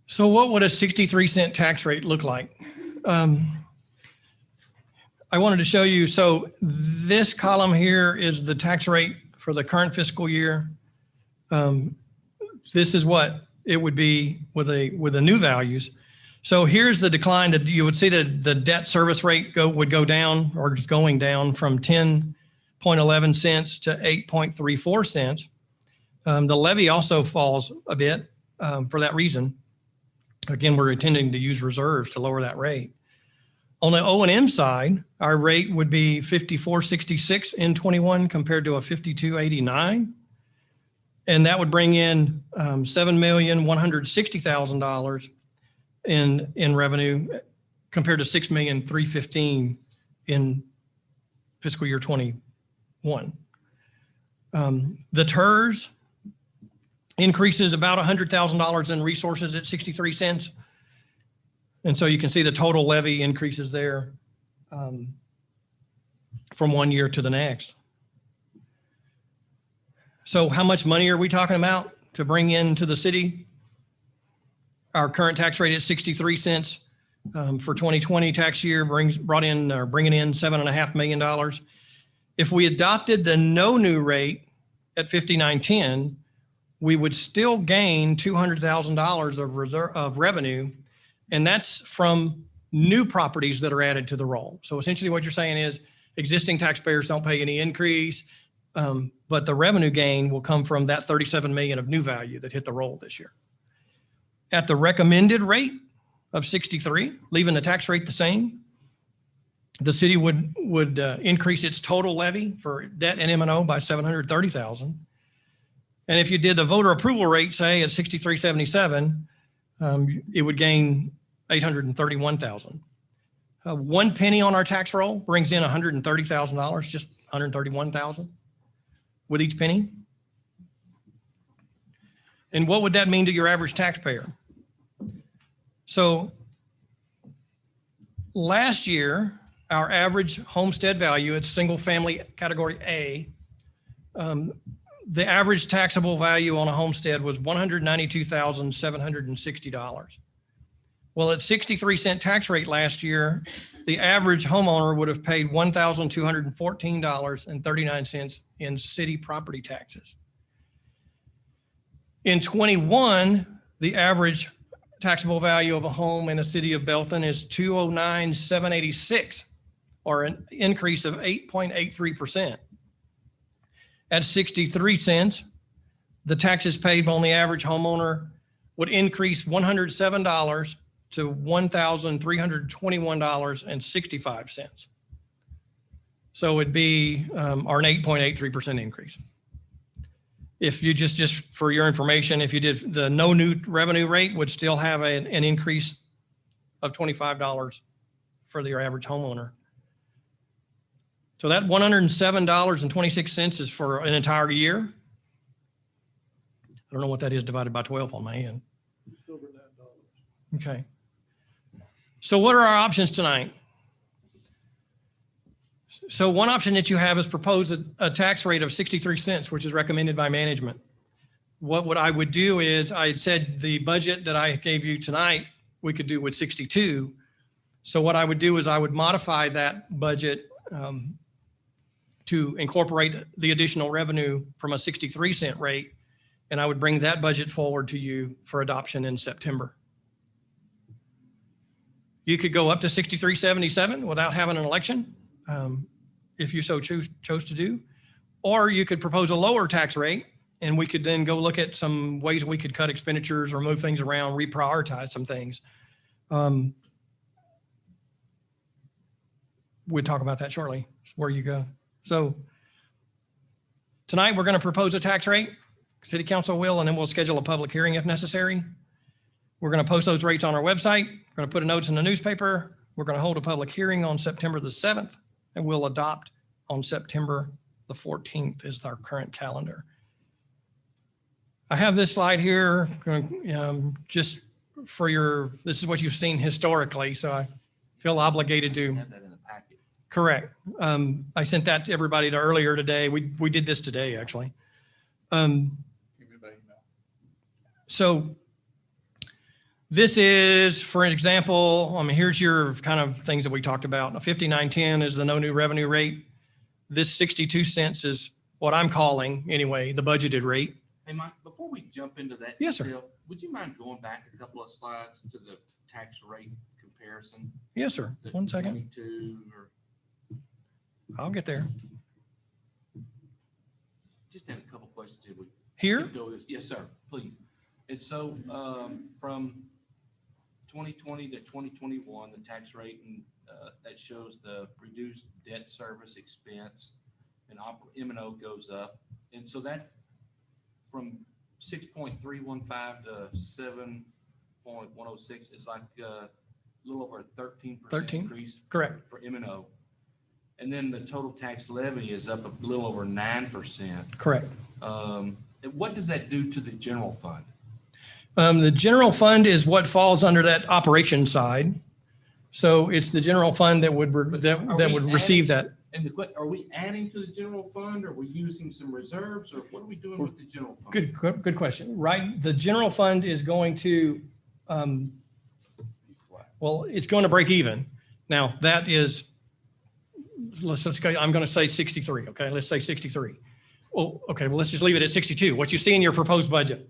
So what would a 63-cent tax rate look like? I wanted to show you, so this column here is the tax rate for the current fiscal year. This is what it would be with the new values. So here's the decline that you would see that the debt service rate would go down, or is going down, from 10.11 cents to 8.34 cents. The levy also falls a bit for that reason. Again, we're intending to use reserves to lower that rate. On the O&M side, our rate would be 54.66 in 21 compared to a 52.89. And that would bring in $7,160,000 in revenue compared to 6,315,000 in fiscal year 21. The TERS increases about $100,000 in resources at 63 cents. And so you can see the total levy increases there from one year to the next. So how much money are we talking about to bring into the city? Our current tax rate is 63 cents. For 2020 tax year bringing in $7.5 million. If we adopted the no new rate at 59.10, we would still gain $200,000 of revenue, and that's from new properties that are added to the roll. So essentially what you're saying is existing taxpayers don't pay any increase, but the revenue gain will come from that 37 million of new value that hit the roll this year. At the recommended rate of 63, leaving the tax rate the same, the city would increase its total levy for debt and M&O by 730,000. And if you did the voter approval rate, say at 63.77, it would gain 831,000. 1 penny on our tax roll brings in $130,000, just 131,000 with each penny. And what would that mean to your average taxpayer? So last year, our average homestead value at single family category A, the average taxable value on a homestead was $192,760. Well, at 63-cent tax rate last year, the average homeowner would have paid $1,214.39 in city property taxes. In 21, the average taxable value of a home in the city of Belton is $209,786, or an increase of 8.83%. At 63 cents, the taxes paid on the average homeowner would increase $107 to $1,321.65. So it'd be or an 8.83% increase. If you just for your information, if you did the no new revenue rate, would still have an increase of $25 for your average homeowner. So that $107.26 is for an entire year. I don't know what that is divided by 12 on my end. Okay. So what are our options tonight? So one option that you have is propose a tax rate of 63 cents, which is recommended by management. What I would do is I said the budget that I gave you tonight, we could do with 62. So what I would do is I would modify that budget to incorporate the additional revenue from a 63-cent rate, and I would bring that budget forward to you for adoption in September. You could go up to 63.77 without having an election, if you so chose to do, or you could propose a lower tax rate, and we could then go look at some ways we could cut expenditures or move things around, reprioritize some things. We'll talk about that shortly, where you go. So tonight we're going to propose a tax rate, City Council will, and then we'll schedule a public hearing if necessary. We're going to post those rates on our website. We're going to put a notice in the newspaper. We're going to hold a public hearing on September the 7th, and we'll adopt on September the 14th is our current calendar. I have this slide here just for this is what you've seen historically, so I feel obligated to. Have that in the packet. Correct. I sent that to everybody earlier today. We did this today, actually. So this is, for example, here's your kind of things that we talked about. A 59.10 is the no new revenue rate. This 62 cents is what I'm calling, anyway, the budgeted rate. Hey, Mike, before we jump into that Yes, sir. detail, would you mind going back a couple of slides to the tax rate comparison? Yes, sir. The 1 second. 22 or I'll get there. just had a couple questions. If we Here? could go this- Yes, sir, please. And so from 2020 to 2021, the tax rate and that shows the reduced debt service expense and M&O goes up. And so that from 6.315 to 7.106 is like little over 13% 13, increase correct. for M&O. And then the total tax levy is up a little over 9%. Correct. What does that do to the general fund? The general fund is what falls under that operation side. So it's the general fund that would, that would receive that. And are we adding to the general fund? Are we using some reserves, or what are we doing with the general fund? Good question. Right. The general fund is going to, well, it's going to break even. Now that is, let's go, I'm going to say 63. Okay. Let's say 63. Well, okay. Well, let's just leave it at 62. What you see in your proposed budget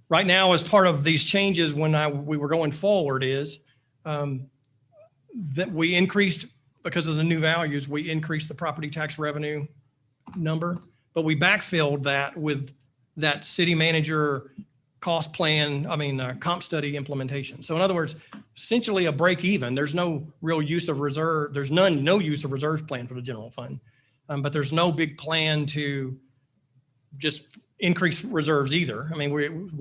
right now as part of these changes when we were going forward is that we increased, because of the new values, we increased the property tax revenue number, but we backfilled that with that city manager cost plan, comp study implementation. So in other words, essentially a break even. There's no real use of reserve. There's no use of reserves plan for the general fund, but there's no big plan to just increase reserves either.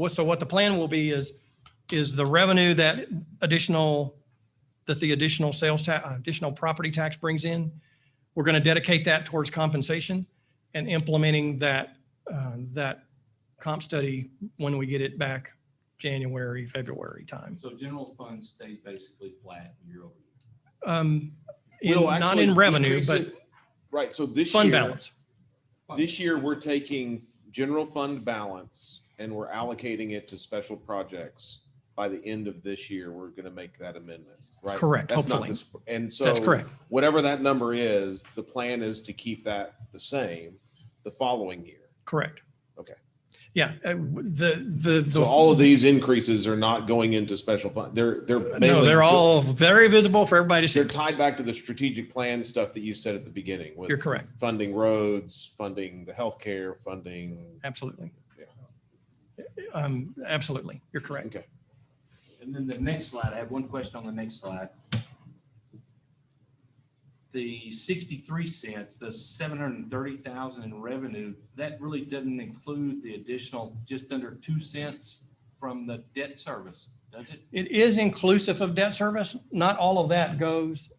So what the plan will be is the revenue that the additional sales tax, additional property tax brings in, we're going to dedicate that towards compensation and implementing that comp study when we get it back January, February time. So general fund stays basically flat year Not over year. in revenue, but right. So this fund year, balance. this year we're taking general fund balance and we're allocating it to special projects. By the end of this year, we're going to make that amendment, right? Correct. That's Hopefully. not and so That's correct. Whatever that number is, the plan is to keep that the same the following year. Correct. Okay. Yeah. So all of these increases are not going into special fund. They're mainly, they're all very visible for everybody to see. they're tied back to the strategic plan stuff that you said at the beginning. With You're correct. Funding roads, funding the healthcare, funding. Absolutely. Yeah. Absolutely. You're correct. Okay. And then the next slide, I have one question on the next slide. The 63 cents, the 730,000 in revenue, that really doesn't include the additional just under 2 cents from the debt service, does it? It is inclusive of debt service. Not all of that goes,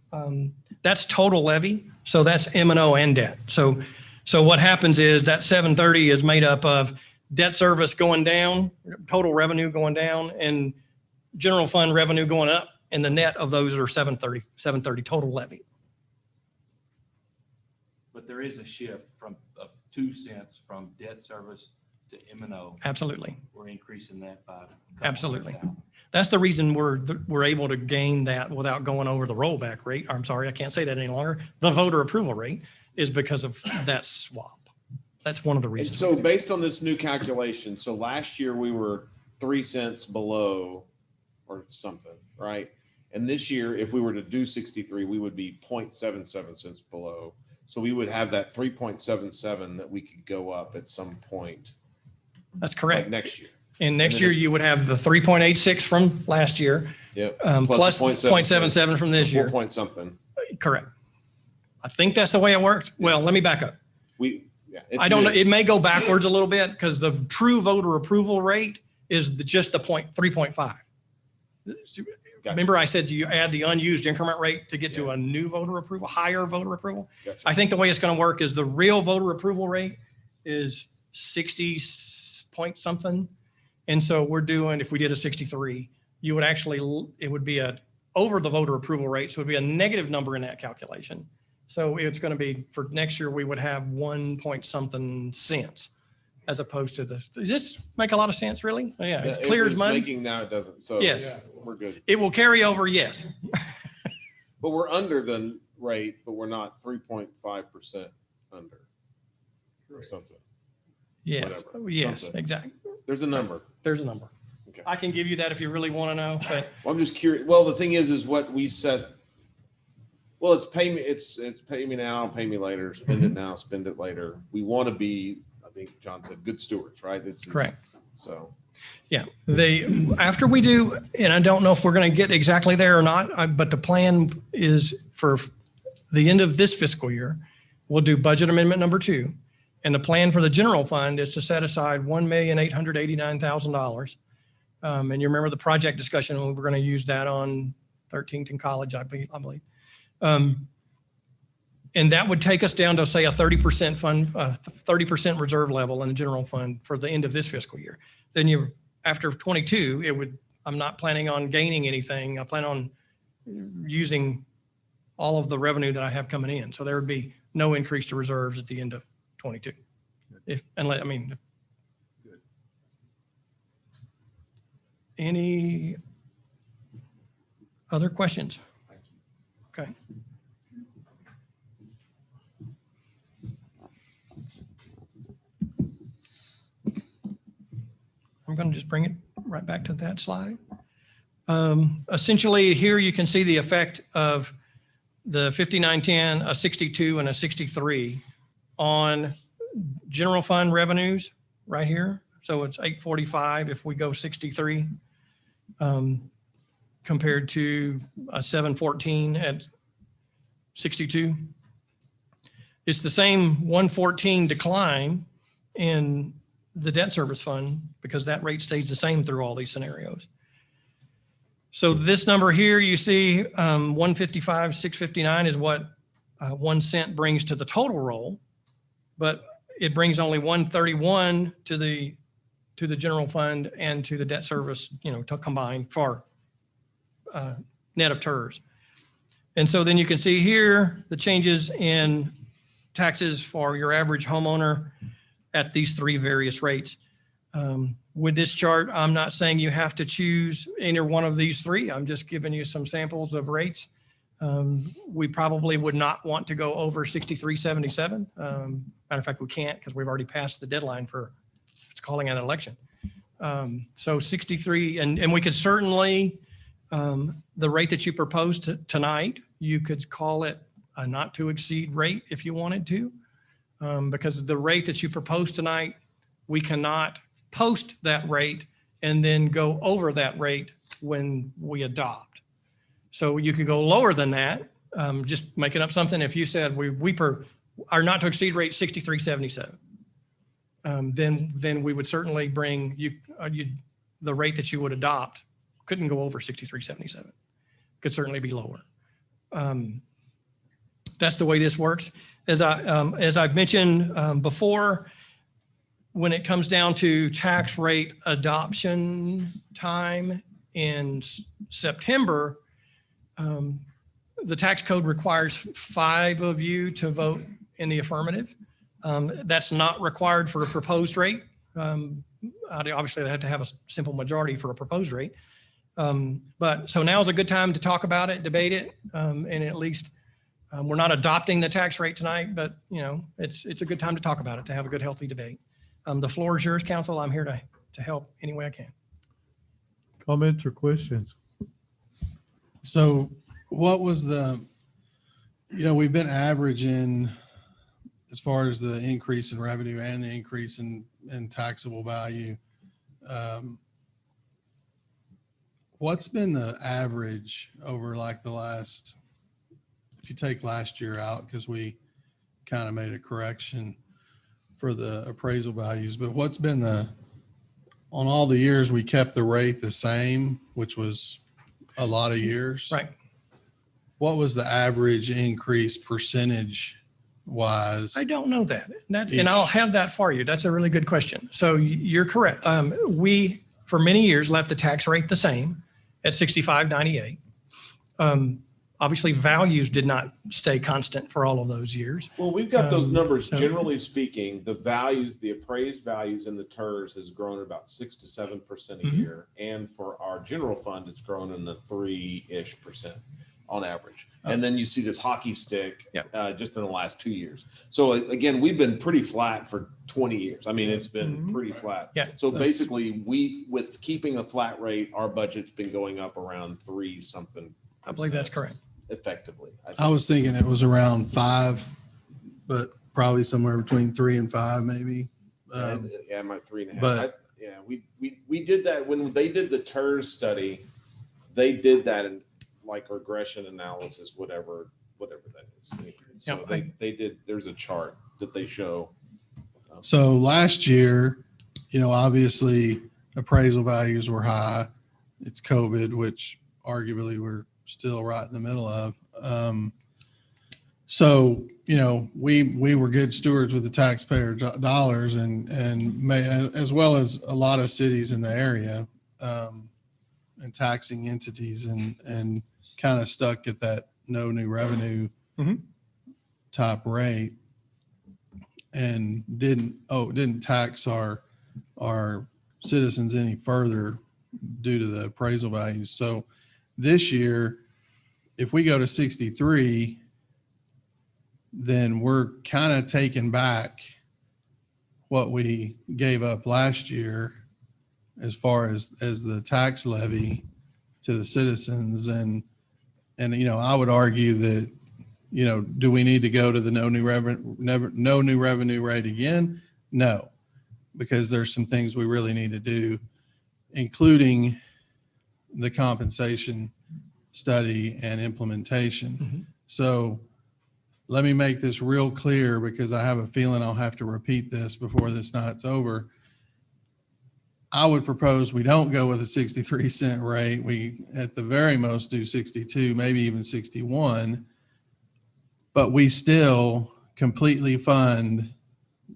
that's total levy. So that's M&O and debt. So what happens is that 730 is made up of debt service going down, total revenue going down, and general fund revenue going up, and the net of those are 730 total levy. But there is a shift from 2 cents from debt service to M&O. Absolutely. We're increasing that by. Absolutely. That's the reason we're able to gain that without going over the rollback rate. I'm sorry, I can't say that any longer. The voter approval rate is because of that swap. That's one of the reasons. And so based on this new calculation, so last year we were 3 cents below or something, right? And this year, if we were to do 63, we would be 0.77 cents below. So we would have that 3.77 that we could go up at some point. That's correct. Like next year. And next year you would have the 3.86 from last year. Yep. Plus 0.77 from this year. 4 point something. Correct. I think that's the way it works. Well, let me back up. I don't know. It may go backwards a little bit because the true voter approval rate is just the 3.5. Remember I said you add the unused increment rate to get to a new voter approval, higher voter approval. Gotcha. I think the way it's going to work is the real voter approval rate is 60 point something. And so we're doing, if we did a 63, you would actually, it would be over the voter approval rate. So it would be a negative number in that calculation. So it's going to be for next year, we would have 1 point something cents as opposed to does this make a lot of sense, really? Yeah, it's clear as mud. Making now it doesn't. So yes, we're good. It will carry over. Yes. But we're under the rate, but we're not 3.5% under or something. Yes. Whatever. Yes, Something. exactly. There's a number. There's a number. Okay. I can give you that if you really want to know, but well, I'm just curious. Well, the thing is what we set. Well, it's pay me. It's pay me now, pay me later. Spend it now, spend it later. We want to be, I think John said, good stewards, right? It's correct. So, yeah, after we do, and I don't know if we're going to get exactly there or not, but the plan is for the end of this fiscal year, we'll do budget amendment number 2. And the plan for the general fund is to set aside $1,889,000. And you remember the project discussion, we were going to use that on 13th in college, I believe. And that would take us down to, say, a 30% fund, 30% reserve level in the general fund for the end of this fiscal year. Then after 22, I'm not planning on gaining anything. I plan on using all of the revenue that I have coming in. So there would be no increase to reserves at the end of 22. Any other questions? Okay. I'm going to just bring it right back to that slide. Essentially, here you can see the effect of the 5910, a 62, and a 63 on general fund revenues right here. So it's 845 if we go 63 compared to a 714 at 62. It's the same 114 decline in the debt service fund because that rate stays the same through all these scenarios. So this number here, you see 155, 659 is what 1 cent brings to the total roll, but it brings only 131 to the general fund and to the debt service, to combine for net of TERS. And so then you can see here the changes in taxes for your average homeowner at these three various rates. With this chart, I'm not saying you have to choose any one of these three. I'm just giving you some samples of rates. We probably would not want to go over 63.77. Matter of fact, we can't because we've already passed the deadline for calling an election. So 63, and we could certainly, the rate that you proposed tonight, you could call it a not to exceed rate if you wanted to, because the rate that you proposed tonight, we cannot post that rate and then go over that rate when we adopt. So you could go lower than that, just making up something. If you said our not to exceed rate 63.77, then we would certainly bring the rate that you would adopt couldn't go over 63.77. Could certainly be lower. That's the way this works. As I've mentioned before, when it comes down to tax rate adoption time in September, the tax code requires 5 of you to vote in the affirmative. That's not required for a proposed rate. Obviously, they had to have a simple majority for a proposed rate. But so now is a good time to talk about it, debate it, and at least we're not adopting the tax rate tonight, but it's a good time to talk about it, to have a good, healthy debate. The floor is yours, council. I'm here to help any way I can. Comments or questions? So what was we've been averaging as far as the increase in revenue and the increase in taxable value. What's been the average over like the last, if you take last year out, because we kind of made a correction for the appraisal values, but what's been on all the years we kept the rate the same, which was a lot of years. Right. What was the average increase percentage wise? I don't know that. And I'll have that for you. That's a really good question. So you're correct. We, for many years, left the tax rate the same at 65.98. Obviously, values did not stay constant for all of those years. Well, we've got those numbers. Generally speaking, the values, the appraised values in the TERS has grown at about 6 to 7% a year. And for our general fund, it's grown in the 3-ish% on average. And then you see this hockey stick just in the last 2 years. So again, we've been pretty flat for 20 years. I mean, it's been pretty flat. Yeah. So basically, with keeping a flat rate, our budget's been going up around 3-something. I believe that's correct. Effectively. I was thinking it was around 5, but probably somewhere between 3 and 5, maybe. Yeah, my 3.5. But we did that when they did the TERS study. They did that in like regression analysis, whatever that is. So they did. There's a chart that they show. So last year, obviously appraisal values were high. It's COVID, which arguably we're still right in the middle of. So, you know, we were good stewards with the taxpayer dollars and as well as a lot of cities in the area, and taxing entities and kind of stuck at that no new revenue type rate and didn't tax our citizens any further due to the appraisal values. So this year, if we go to 63, then we're kind of taking back what we gave up last year as far as the tax levy to the citizens. And, you know, I would argue that, you know, do we need to go to the no new revenue rate again? No, because there's some things we really need to do, including the compensation study and implementation. So let me make this real clear, because I have a feeling I'll have to repeat this before this night's over. I would propose we don't go with a 63-cent rate. We at the very most do 62, maybe even 61, but we still completely fund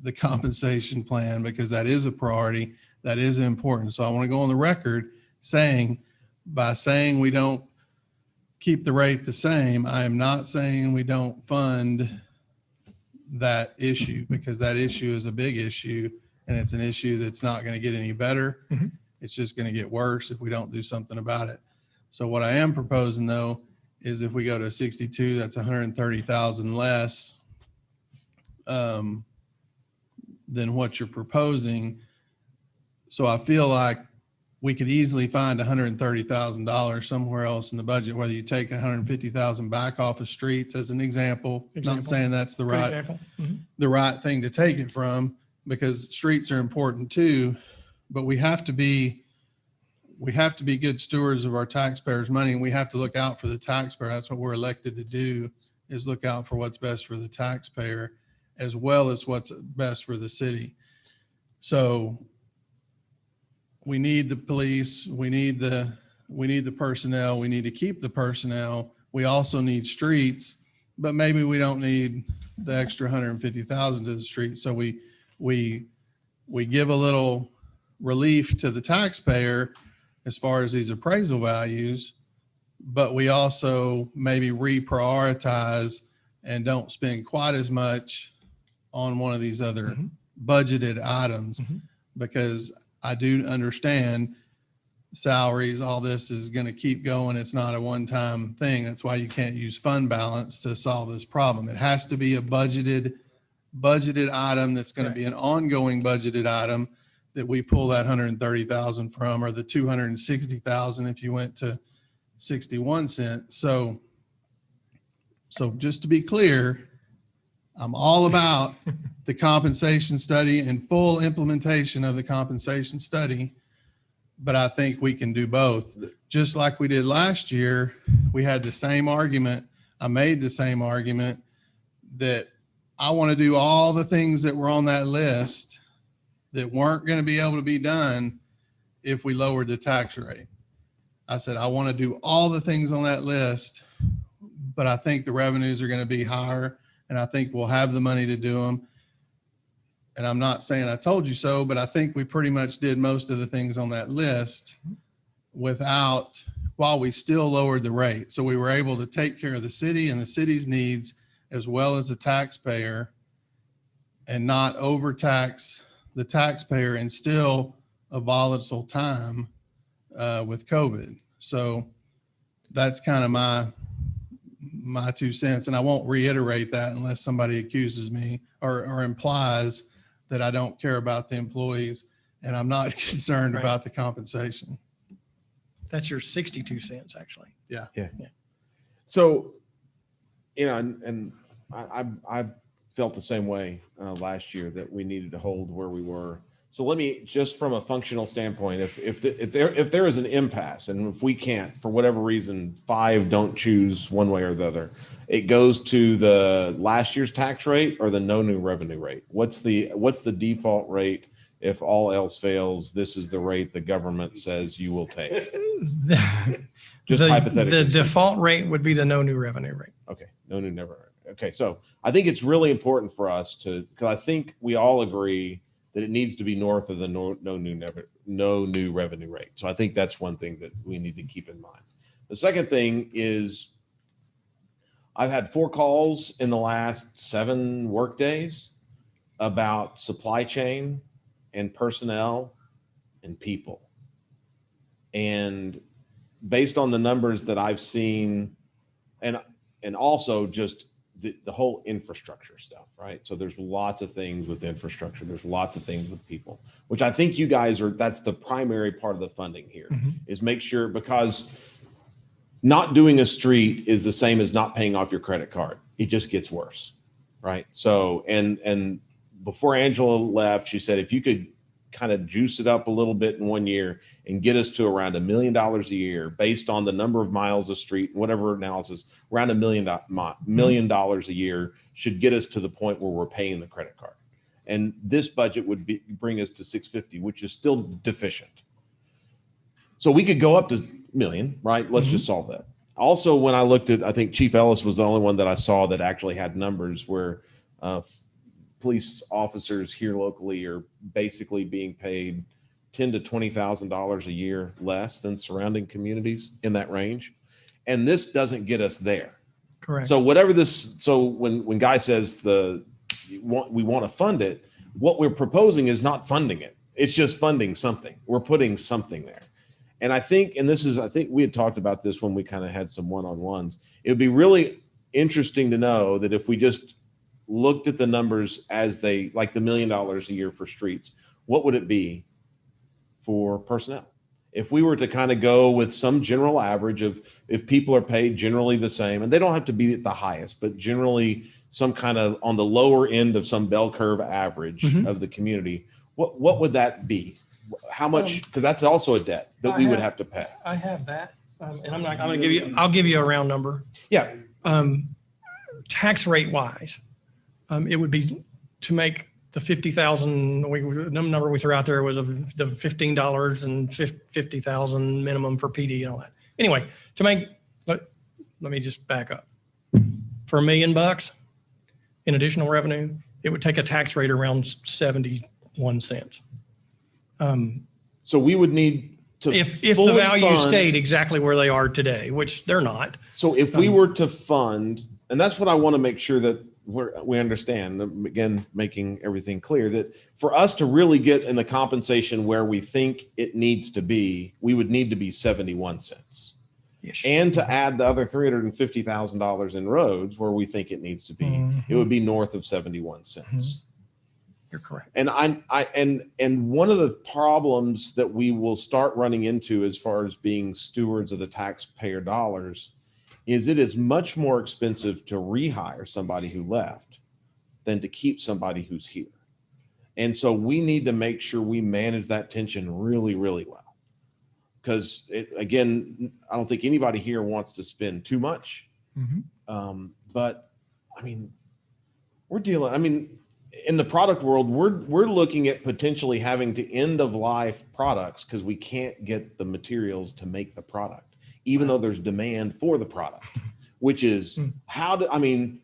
the compensation plan, because that is a priority. That is important. So I want to go on the record saying, by saying we don't keep the rate the same, I am not saying we don't fund that issue, because that issue is a big issue, and it's an issue that's not going to get any better. It's just going to get worse if we don't do something about it. So what I am proposing, though, is if we go to 62, that's 130,000 less than what you're proposing. So I feel like we could easily find $130,000 somewhere else in the budget, whether you take 150,000 back off of streets as an example. Not saying that's the right thing to take it from, because streets are important too, but we have to be good stewards of our taxpayers' money, and we have to look out for the taxpayer. That's what we're elected to do, is look out for what's best for the taxpayer as well as what's best for the city. So we need the police, we need the personnel, we need to keep the personnel. We also need streets, but maybe we don't need the extra 150,000 to the streets. So we give a little relief to the taxpayer as far as these appraisal values, but we also maybe reprioritize and don't spend quite as much on one of these other budgeted items, because I do understand salaries, all this is going to keep going. It's not a one-time thing. That's why you can't use fund balance to solve this problem. It has to be a budgeted item that's going to be an ongoing budgeted item that we pull that 130,000 from, or the 260,000 if you went to 61 cents. So just to be clear, I'm all about the compensation study and full implementation of the compensation study, but I think we can do both. Just like we did last year, we had the same argument. I made the same argument that I want to do all the things that were on that list that weren't going to be able to be done if we lowered the tax rate. I said, I want to do all the things on that list, but I think the revenues are going to be higher, and I think we'll have the money to do them. And I'm not saying I told you so, but I think we pretty much did most of the things on that list while we still lowered the rate. So we were able to take care of the city and the city's needs as well as the taxpayer, and not overtax the taxpayer in still a volatile time with COVID. So that's kind of my 2 cents. And I won't reiterate that unless somebody accuses me or implies that I don't care about the employees and I'm not concerned about the compensation. That's your 62 cents, actually. Yeah. So, you know, and I felt the same way last year, that we needed to hold where we were. So let me, just from a functional standpoint, if there is an impasse, and if we can't, for whatever reason, 5 don't choose one way or the other, it goes to the last year's tax rate or the no new revenue rate. What's the default rate? If all else fails, this is the rate the government says you will take. Just hypothetically. The default rate would be the no new revenue rate. Okay, no new never. Okay, so I think it's really important for us to, because I think we all agree that it needs to be north of the no new revenue rate. So I think that's one thing that we need to keep in mind. The second thing is I've had 4 calls in the last 7 work days about supply chain and personnel and people. And based on the numbers that I've seen, and also just the whole infrastructure stuff, right? So there's lots of things with infrastructure. There's lots of things with people, which I think you guys are, that's the primary part of the funding here, is make sure, because not doing a street is the same as not paying off your credit card. It just gets worse, right? So, and before Angela left, she said, if you could kind of juice it up a little bit in 1 year and get us to around $1 million a year based on the number of miles of street, whatever analysis, around $1 million a year should get us to the point where we're paying the credit card. And this budget would bring us to 650, which is still deficient. So we could go up to $1 million, right? Let's just solve that. Also, when I looked at, I think Chief Ellis was the only one that I saw that actually had numbers where police officers here locally are basically being paid $10,000 to $20,000 a year less than surrounding communities, in that range. And this doesn't get us there. Correct. So whatever this, so when Guy says we want to fund it, what we're proposing is not funding it. It's just funding something. We're putting something there. And I think, and this is, I think we had talked about this when we kind of had some one-on-ones. It would be really interesting to know that if we just looked at the numbers as they, like the $1 million a year for streets, what would it be for personnel? If we were to kind of go with some general average of, if people are paid generally the same, and they don't have to be at the highest, but generally some kind of on the lower end of some bell curve average of the community, what would that be? How much? Because that's also a debt that we would have to pay. I have that, and I'm not going to give you, I'll give you a round number. Yeah. Tax rate wise, it would be to make the 50,000, the number we threw out there was the $15 and 50,000 minimum for PD and all that. Anyway, to make, let me just back up. For $1 million in additional revenue, it would take a tax rate around 71 cents. So we would need to, if the value stayed exactly where they are today, which they're not. So if we were to fund, and that's what I want to make sure that we understand, again, making everything clear, that for us to really get in the compensation where we think it needs to be, we would need to be 71 cents. Yes. And to add the other $350,000 in roads where we think it needs to be, it would be north of 71 cents. You're correct. And and one of the problems that we will start running into as far as being stewards of the taxpayer dollars is it is much more expensive to rehire somebody who left than to keep somebody who's here. And so we need to make sure we manage that tension really, really well. Because again, I don't think anybody here wants to spend too much. But I mean, we're dealing, I mean, in the product world, we're looking at potentially having to end of life products because we can't get the materials to make the product, even though there's demand for the product, which is how in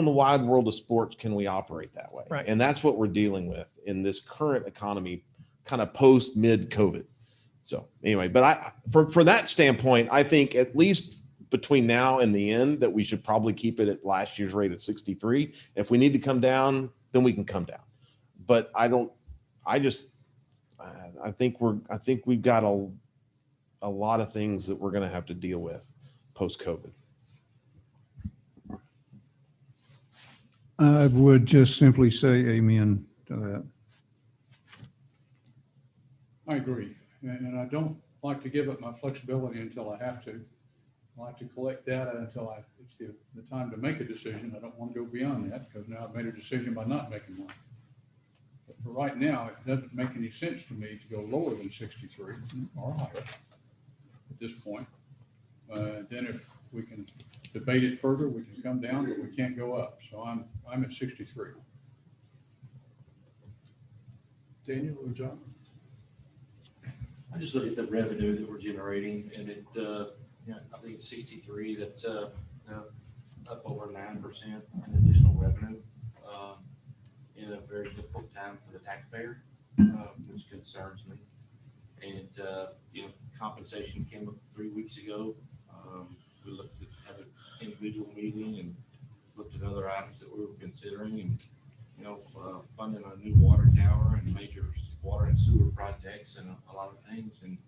the wide world of sports can we operate that way? Right. And that's what we're dealing with in this current economy, kind of post mid COVID. So anyway, but for that standpoint, I think at least between now and the end that we should probably keep it at last year's rate of 63. If we need to come down, then we can come down. But I think we've got a lot of things that we're going to have to deal with post-COVID. I would just simply say amen to that. I agree. And I don't like to give up my flexibility until I have to. I like to collect data until it's the time to make a decision. I don't want to go beyond that because now I've made a decision by not making one. But for right now, it doesn't make any sense to me to go lower than 63 or higher at this point. Then if we can debate it further, we can come down, but we can't go up. So I'm at 63. Daniel or John? I just look at the revenue that we're generating, and Yeah, I think it's 63, that's up over 9% in additional revenue in a very difficult time for the taxpayer, which concerns me. And, compensation came up 3 weeks ago. We looked at, had an individual meeting and looked at other items that we were considering, and, funding a new water tower and major water and sewer projects and a lot of things. And,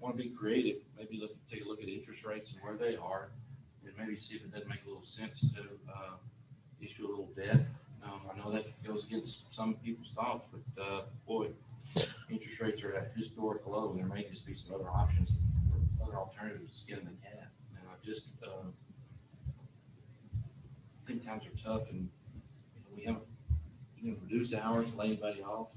want to be creative, maybe take a look at interest rates and where they are, and maybe see if it doesn't make a little sense to issue a little debt. I know that goes against some people's thoughts, but boy, interest rates are at historic low, and there may just be some other options, or other alternatives to skin in the cat. And I just think times are tough, and we haven't reduced hours, lay anybody off.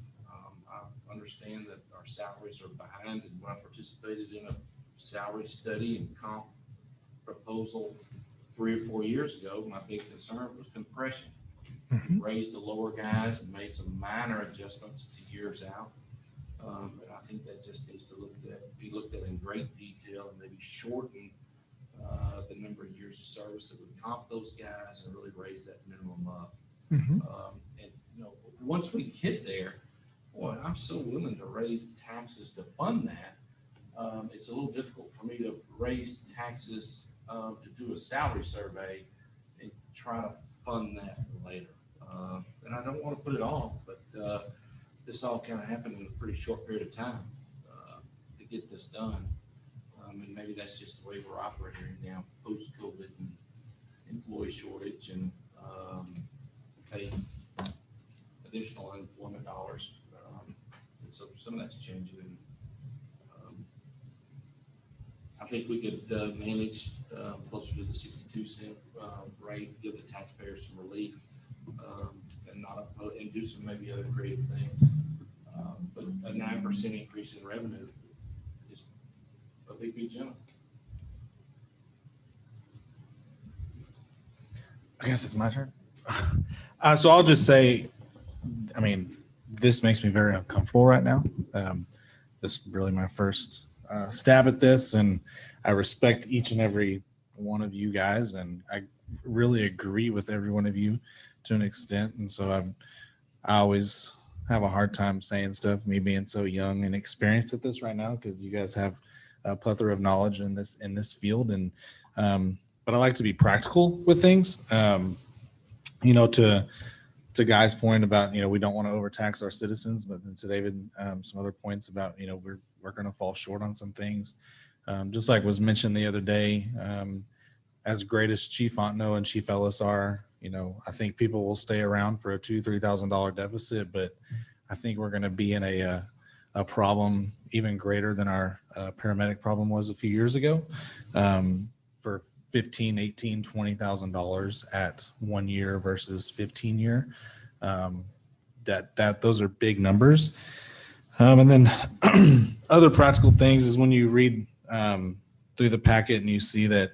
I understand that our salaries are behind, and when I participated in a salary study and comp proposal 3 or 4 years ago, my big concern was compression. We raised the lower guys and made some minor adjustments to years out. And I think that just needs to be looked at in great detail, and maybe shorten the number of years of service that would comp those guys and really raise that minimum up. And once we get there, boy, I'm so willing to raise taxes to fund that. It's a little difficult for me to raise taxes to do a salary survey and try to fund that later. And I don't want to put it off, but this all kind of happened in a pretty short period of time to get this done. And maybe that's just the way we're operating now, post-COVID and employee shortage and pay additional unemployment dollars. And so some of that's changing. And I think we could manage closer to the 62-cent rate, give the taxpayers some relief, and do some maybe other creative things. But a 9% increase in revenue is a big jump. I guess it's my turn. So I'll just say, I mean, this makes me very uncomfortable right now. This is really my first stab at this, and I respect each and every one of you guys, and I really agree with every one of you to an extent. And so I always have a hard time saying stuff, me being so young and experienced at this right now, because you guys have a plethora of knowledge in this field. And but I like to be practical with things. To Guy's point about, we don't want to overtax our citizens, but then to David, some other points about, we're going to fall short on some things. Just like was mentioned the other day, as great as Chief Ontno and Chief Ellis are, I think people will stay around for a $2,000-3,000 deficit, but I think we're going to be in a problem even greater than our paramedic problem was a few years ago, for $15,000, $18,000, $20,000 at 1 year versus 15 year. Those are big numbers. And then other practical things is when you read through the packet and you see that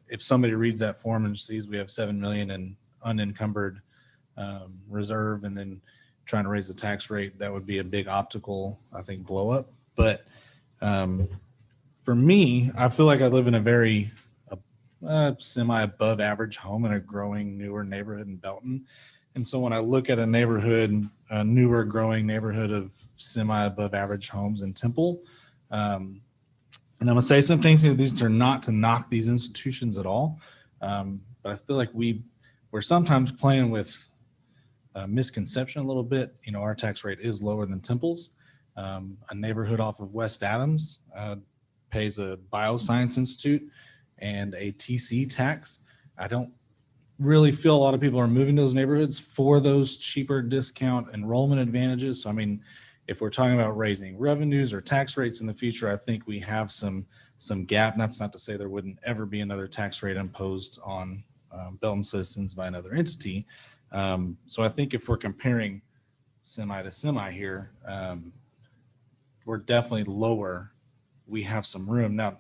if somebody reads that form and sees we have $7 million in unencumbered reserve, and then trying to raise the tax rate, that would be a big optical, I think, blow up. But for me, I feel like I live in a very semi above average home in a growing, newer neighborhood in Belton. And so when I look at a neighborhood, a newer, growing neighborhood of semi above average homes in Temple, and I'm going to say some things here. These are not to knock these institutions at all. But I feel like we're sometimes playing with misconception a little bit. Our tax rate is lower than Temple's. A neighborhood off of West Adams pays a bioscience institute and a TC tax. I don't really feel a lot of people are moving to those neighborhoods for those cheaper discount enrollment advantages. So, I mean, if we're talking about raising revenues or tax rates in the future, I think we have some gap. And that's not to say there wouldn't ever be another tax rate imposed on Belton citizens by another entity. So I think if we're comparing semi to semi here, we're definitely lower. We have some room. Now,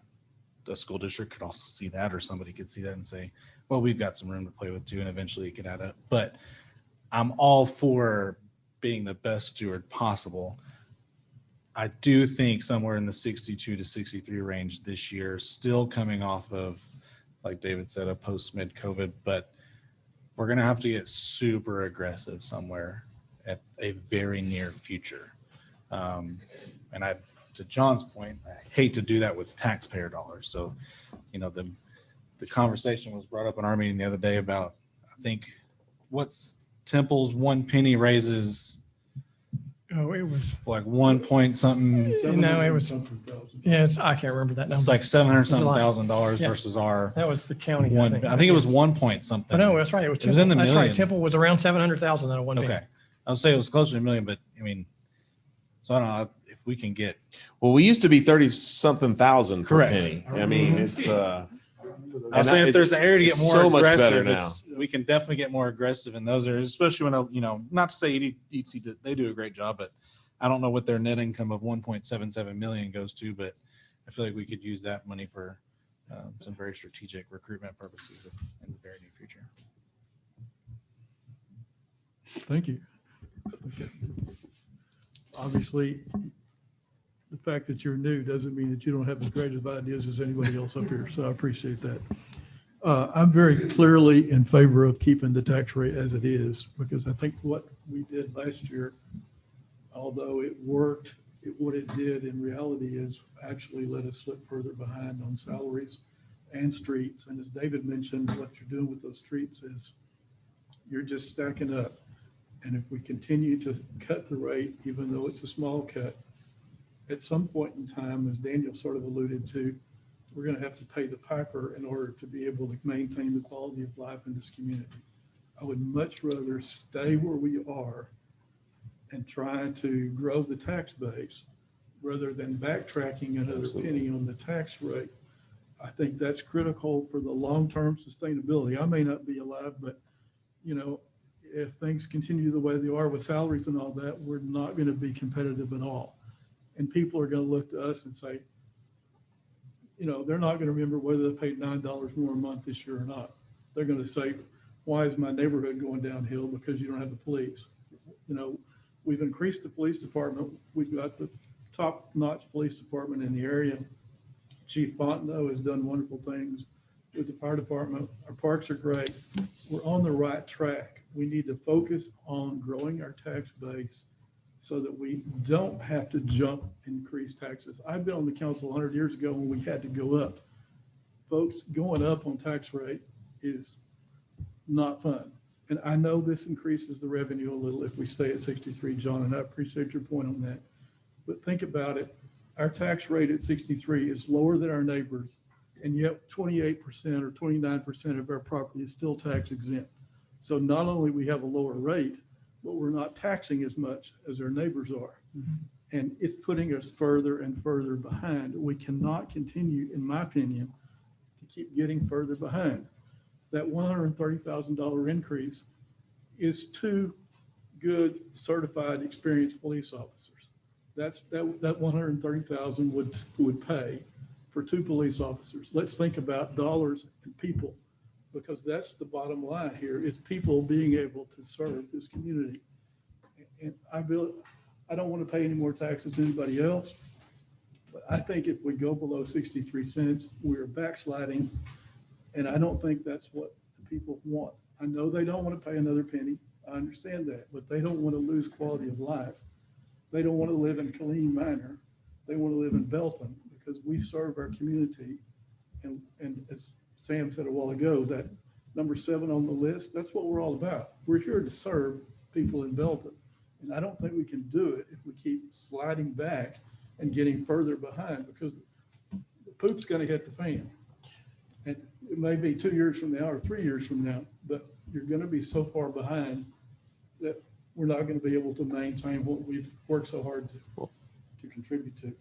the school district could also see that, or somebody could see that and say, well, we've got some room to play with too, and eventually it could add up. But I'm all for being the best steward possible. I do think somewhere in the 62 to 63 range this year, still coming off of, like David said, a post mid COVID, but we're going to have to get super aggressive somewhere at a very near future. And to John's point, I hate to do that with taxpayer dollars. So, you know, the conversation was brought up in our meeting the other day about, I think, what's Temple's 1 penny raises Oh, it was, like 1 point something. no, it was, yeah, I can't remember that number. It's like $700 something lot. $1,000 Yeah. versus our That was the county, I one. think. I think it was 1 point something. But no, that's right. It was It was in the Temple. That's right. million. Temple was around 700,000 out of one. Okay. I would say it was closer to $1 million, but I mean, so I don't know if we can get. Well, we used to be 30 something thousand per Correct. penny. I mean, it's I was saying if there's an area to get it's more so much better aggressive, we can definitely get more aggressive in those areas, especially when, you know, not to say EDC, they do a great job, but I don't know what their net income of 1.77 million goes to, but I feel like we could use that money for some very strategic recruitment purposes in the very near future. Thank you. Okay. Obviously, the fact that you're new doesn't mean that you don't have as great of ideas as anybody else up here, so I appreciate that. I'm very clearly in favor of keeping the tax rate as it is, because I think what we did last year, although it worked, what it did in reality is actually let us slip further behind on salaries and streets. And as David mentioned, what you're doing with those streets is you're just stacking up. And if we continue to cut the rate, even though it's a small cut, at some point in time, as Daniel sort of alluded to, we're going to have to pay the piper in order to be able to maintain the quality of life in this community. I would much rather stay where we are and try to grow the tax base rather than backtracking another penny on the tax rate. I think that's critical for the long-term sustainability. I may not be alive, but you know, if things continue the way they are with salaries and all that, we're not going to be competitive at all. And people are going to look to us and say, you know, they're not going to remember whether they paid $9 more a month this year or not. They're going to say, why is my neighborhood going downhill? Because you don't have the police. You know, we've increased the police department. We've got the top-notch police department in the area. Chief Fontenot has done wonderful things with the fire department. Our parks are great. We're on the right track. We need to focus on growing our tax base so that we don't have to jump and increase taxes. I've been on the council 100 years ago when we had to go up. Folks, going up on tax rate is not fun. And I know this increases the revenue a little if we stay at 63, John, and I appreciate your point on that. But think about it. Our tax rate at 63 is lower than our neighbors, and yet 28% or 29% of our property is still tax exempt. So not only we have a lower rate, but we're not taxing as much as our neighbors are. Mm-hmm. And it's putting us further and further behind. We cannot continue, in my opinion, to keep getting further behind. That $130,000 increase is 2 good certified experienced police officers. That $130,000 would pay for 2 police officers. Let's think about dollars and people, because that's the bottom line here. It's people being able to serve this community. And I don't want to pay any more taxes than anybody else, but I think if we go below 63 cents, we're backsliding. And I don't think that's what the people want. I know they don't want to pay another penny. I understand that, but they don't want to lose quality of life. They don't want to live in Killeen Manor. They want to live in Belton because we serve our community. And as Sam said a while ago, that number 7 on the list, that's what we're all about. We're here to serve people in Belton. And I don't think we can do it if we keep sliding back and getting further behind, because the poop's going to hit the fan. And it may be 2 years from now or 3 years from now, but you're going to be so far behind that we're not going to be able to maintain what we've worked so hard to contribute to.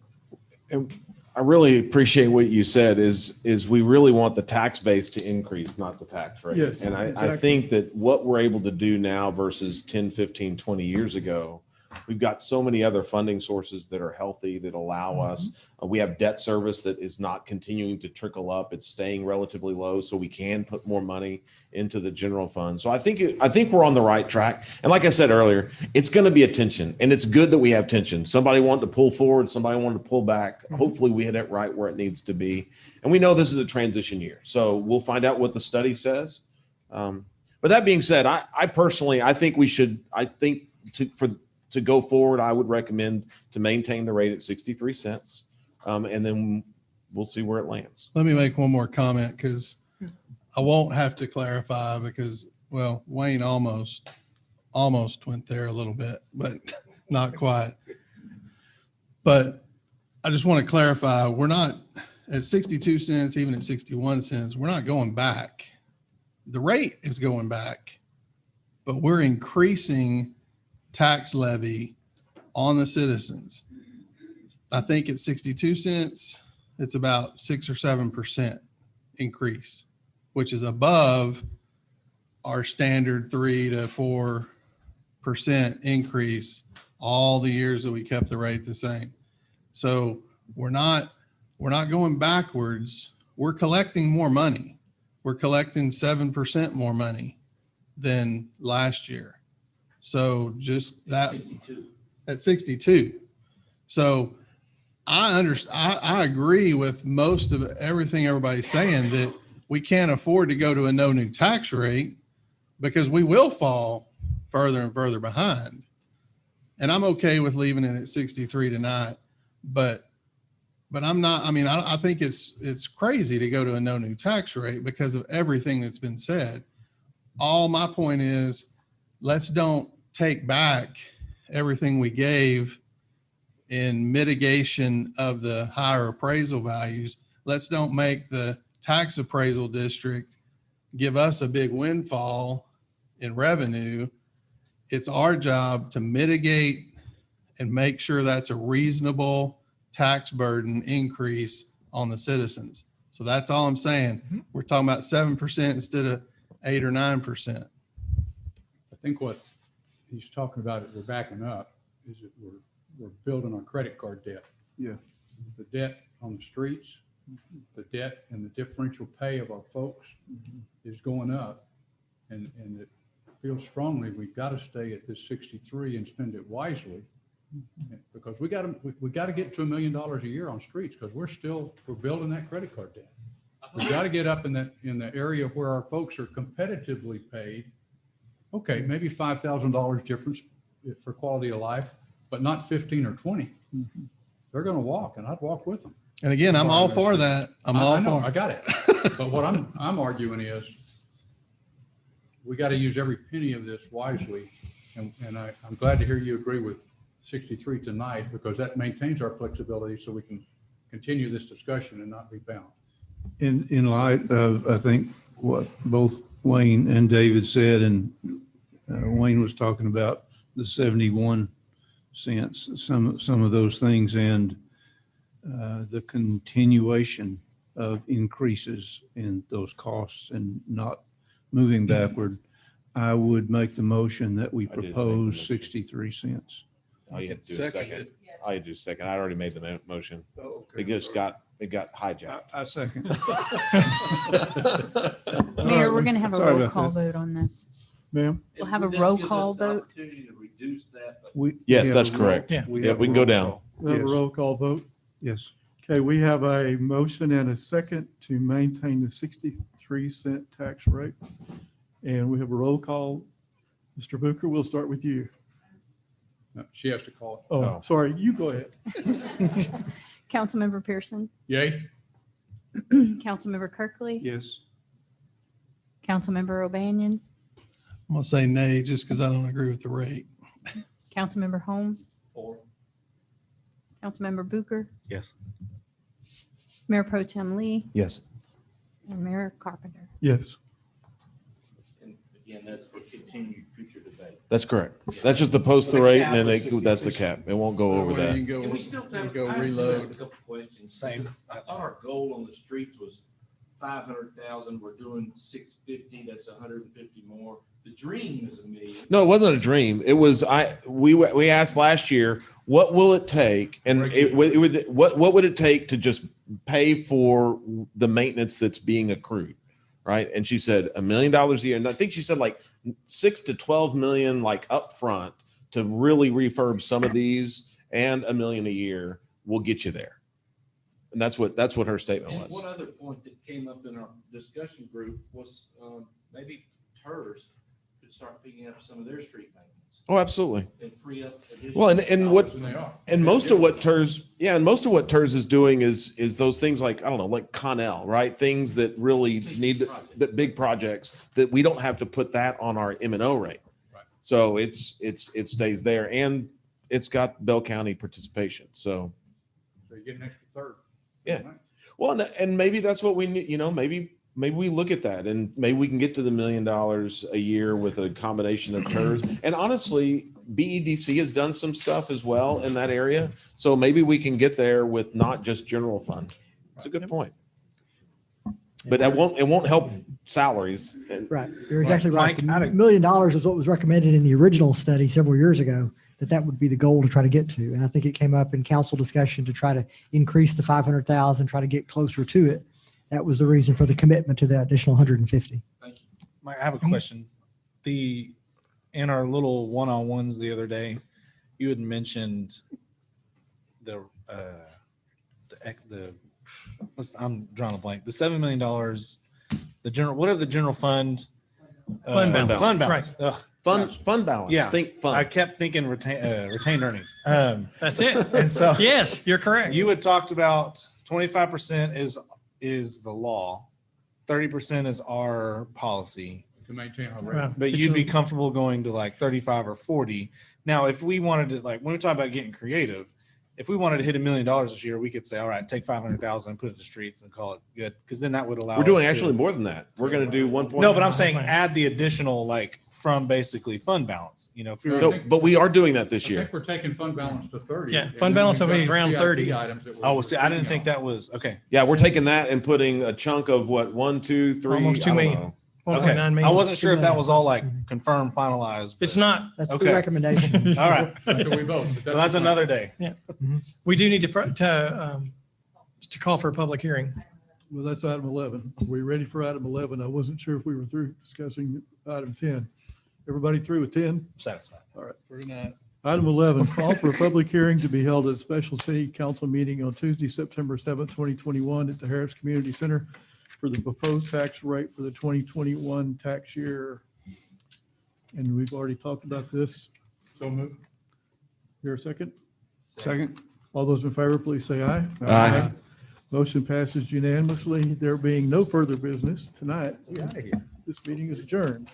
And I really appreciate what you said is we really want the tax base to increase, not the tax rate. Yes, and I exactly. think that what we're able to do now versus 10, 15, 20 years ago We've got so many other funding sources that are healthy that allow us. We have debt service that is not continuing to trickle up. It's staying relatively low, so we can put more money into the general fund. So I think we're on the right track. And like I said earlier, it's going to be a tension, and it's good that we have tension. Somebody wanted to pull forward, somebody wanted to pull back. Hopefully we hit it right where it needs to be. And we know this is a transition year, so we'll find out what the study says. But that being said, I personally, I think to go forward, I would recommend to maintain the rate at 63 cents. And then we'll see where it lands. Let me make one more comment because I won't have to clarify because, well, Wayne almost went there a little bit, but not quite. But I just want to clarify, we're not at 62 cents, even at 61 cents, we're not going back. The rate is going back, but we're increasing tax levy on the citizens. I think at 62 cents, it's about 6 or 7% increase, which is above our standard 3 to 4% increase all the years that we kept the rate the same. So we're not going backwards. We're collecting more money. We're collecting 7% more money than last year. So just that 62. at 62. So I agree with most of everything everybody's saying, that we can't afford to go to a no new tax rate because we will fall further and further behind. And I'm okay with leaving it at 63 tonight, but I'm not. I mean, I think it's crazy to go to a no new tax rate because of everything that's been said. All my point is, let's don't take back everything we gave in mitigation of the higher appraisal values. Let's don't make the tax appraisal district give us a big windfall in revenue. It's our job to mitigate and make sure that's a reasonable tax burden increase on the citizens. So that's all I'm saying. We're talking about 7% instead of 8 or 9%. I think what he's talking about, we're backing up, is that we're building on credit card debt. Yeah. The debt on the streets, the debt and the differential pay of our folks is going up. And it feels strongly, we've got to stay at this 63 and spend it wisely. Because we got to get to $1 million a year on streets, because we're building that credit card debt. We got to get up in the area where our folks are competitively paid. Okay, maybe $5,000 difference for quality of life, but not 15 or 20. They're going to walk, and I'd walk with them. And again, I'm all for that. I got it. But what I'm arguing is we got to use every penny of this wisely. And I'm glad to hear you agree with 63 tonight, because that maintains our flexibility so we can continue this discussion and not be bound. In light of, I think, what both Wayne and David said, and Wayne was talking about the 71 cents, some of those things, and the continuation of increases in those costs and not moving backward, I would make the motion that we I did make the propose motion. 63 cents. All you have to do is Second second. it. All you do is second. I already made the motion. It got hijacked. I second. Mayor, we're going to have a Sorry roll about call that. vote on this. Ma'am? We'll have a This roll gives us call the vote. Opportunity to reduce that, but Yes, We that's have a roll- correct. Yeah. Yeah, we can go down. We have a Yes. roll call vote. Yes. Okay, we have a motion and a second to maintain the 63-cent tax rate. And we have a roll call. Mr. Booker, we'll start with you. No, she has to call it. Oh, Oh. sorry, you go ahead. Councilmember Pearson, Yay? Councilmember Kirkley, Yes. Councilmember O'Banion, I'm gonna say nay just because I don't agree with the rate. Councilmember Holmes, or Councilmember Booker, Yes. Mayor Pro Tem Lee, Yes. and Mayor Carpenter. Yes. and again, that's for continued future debate. That's correct. That's just to post the rate, and then that's the cap. It won't go over That way that. you can Can we go, still you have, go I still have reload. a couple questions. Same. I thought our goal on the streets was 500,000. We're doing 650. That's 150 more. The dream is a million. No, it wasn't a dream. It was, we asked last year, what will it take? And what would it take to just pay for the maintenance that's being accrued? Right. And she said $1 million a year. And I think she said like 6 to 12 million, like upfront to really refurb some of these, and $1 million a year will get you there. And that's what her statement And was. one other point that came up in our discussion group was maybe TERS could start picking up some of their street maintenance. Oh, absolutely. And free up. Well, and what, And they are. and most of what TERS, and most of what TERS is doing is those things like, I don't know, like Connell, right? Things that really need that big projects that we don't have to put that on our M&O rate. Right. So it stays there, and it's got Bell County participation. So, So you get an extra third. Yeah. well, and maybe that's what we need, maybe we look at that, and maybe we can get to the $1 million a year with a combination of TERS. And honestly, BEDC has done some stuff as well in that area. So maybe we can get there with not just general fund. It's a good point. But it won't help salaries. Right. You're exactly right. Mike, The $1 million was what was recommended in the original study several years ago, that would be the goal to try to get to. And I think it came up in council discussion to try to increase the 500,000, try to get closer to it. That was the reason for the commitment to that additional 150. Mike, I have a question. In our little one-on-ones the other day, you had mentioned I'm drawing a blank. The $7 million, the general, what are the general fund? Fund balance. Fund balance. Right. Ugh, Fund balance. Yeah. Think fund. I kept thinking retained earnings. That's it. And so Yes, you're correct. you had talked about 25% is the law, 30% is our policy, To maintain our Right. rate. but It's you'd be a- comfortable going to like 35 or 40. Now, if we wanted to, like, when we talk about getting creative, if we wanted to hit $1 million this year, we could say, all right, take 500,000 and put it to streets and call it good. Because then that would allow. We're doing us to- actually more than that. We're going to do 1. No, but I'm saying add the additional, like, from basically fund balance, if you're. No, but we are doing that I this year. think we're taking fund balance to 30. Yeah, and fund then balance we've will be got around CIP 30. items that we're Oh, see, I didn't think receiving that was, okay. Yeah, we're taking that and putting a chunk of what, 1, 2, 3. Almost 2 I don't million. know. 1.9 million. I wasn't sure if that was all like confirmed, finalized. It's but- not. That's Okay. the recommendation. All right. on. Until we vote. But So that's another day. We do need to call for a public hearing. Well, that's item 11. Are we ready for item 11? I wasn't sure if we were through discussing item 10. Everybody through with 10? Satisfied. All right. We're gonna. Item 11, call for a public hearing to be held at a special city council meeting on Tuesday, September 7th, 2021 at the Harris Community Center for the proposed tax rate for the 2021 tax year. And we've already talked about this. So move. Here a second. Second. All those in favor, please say aye. Aye. Motion passes unanimously. There being no further business tonight, this meeting is adjourned.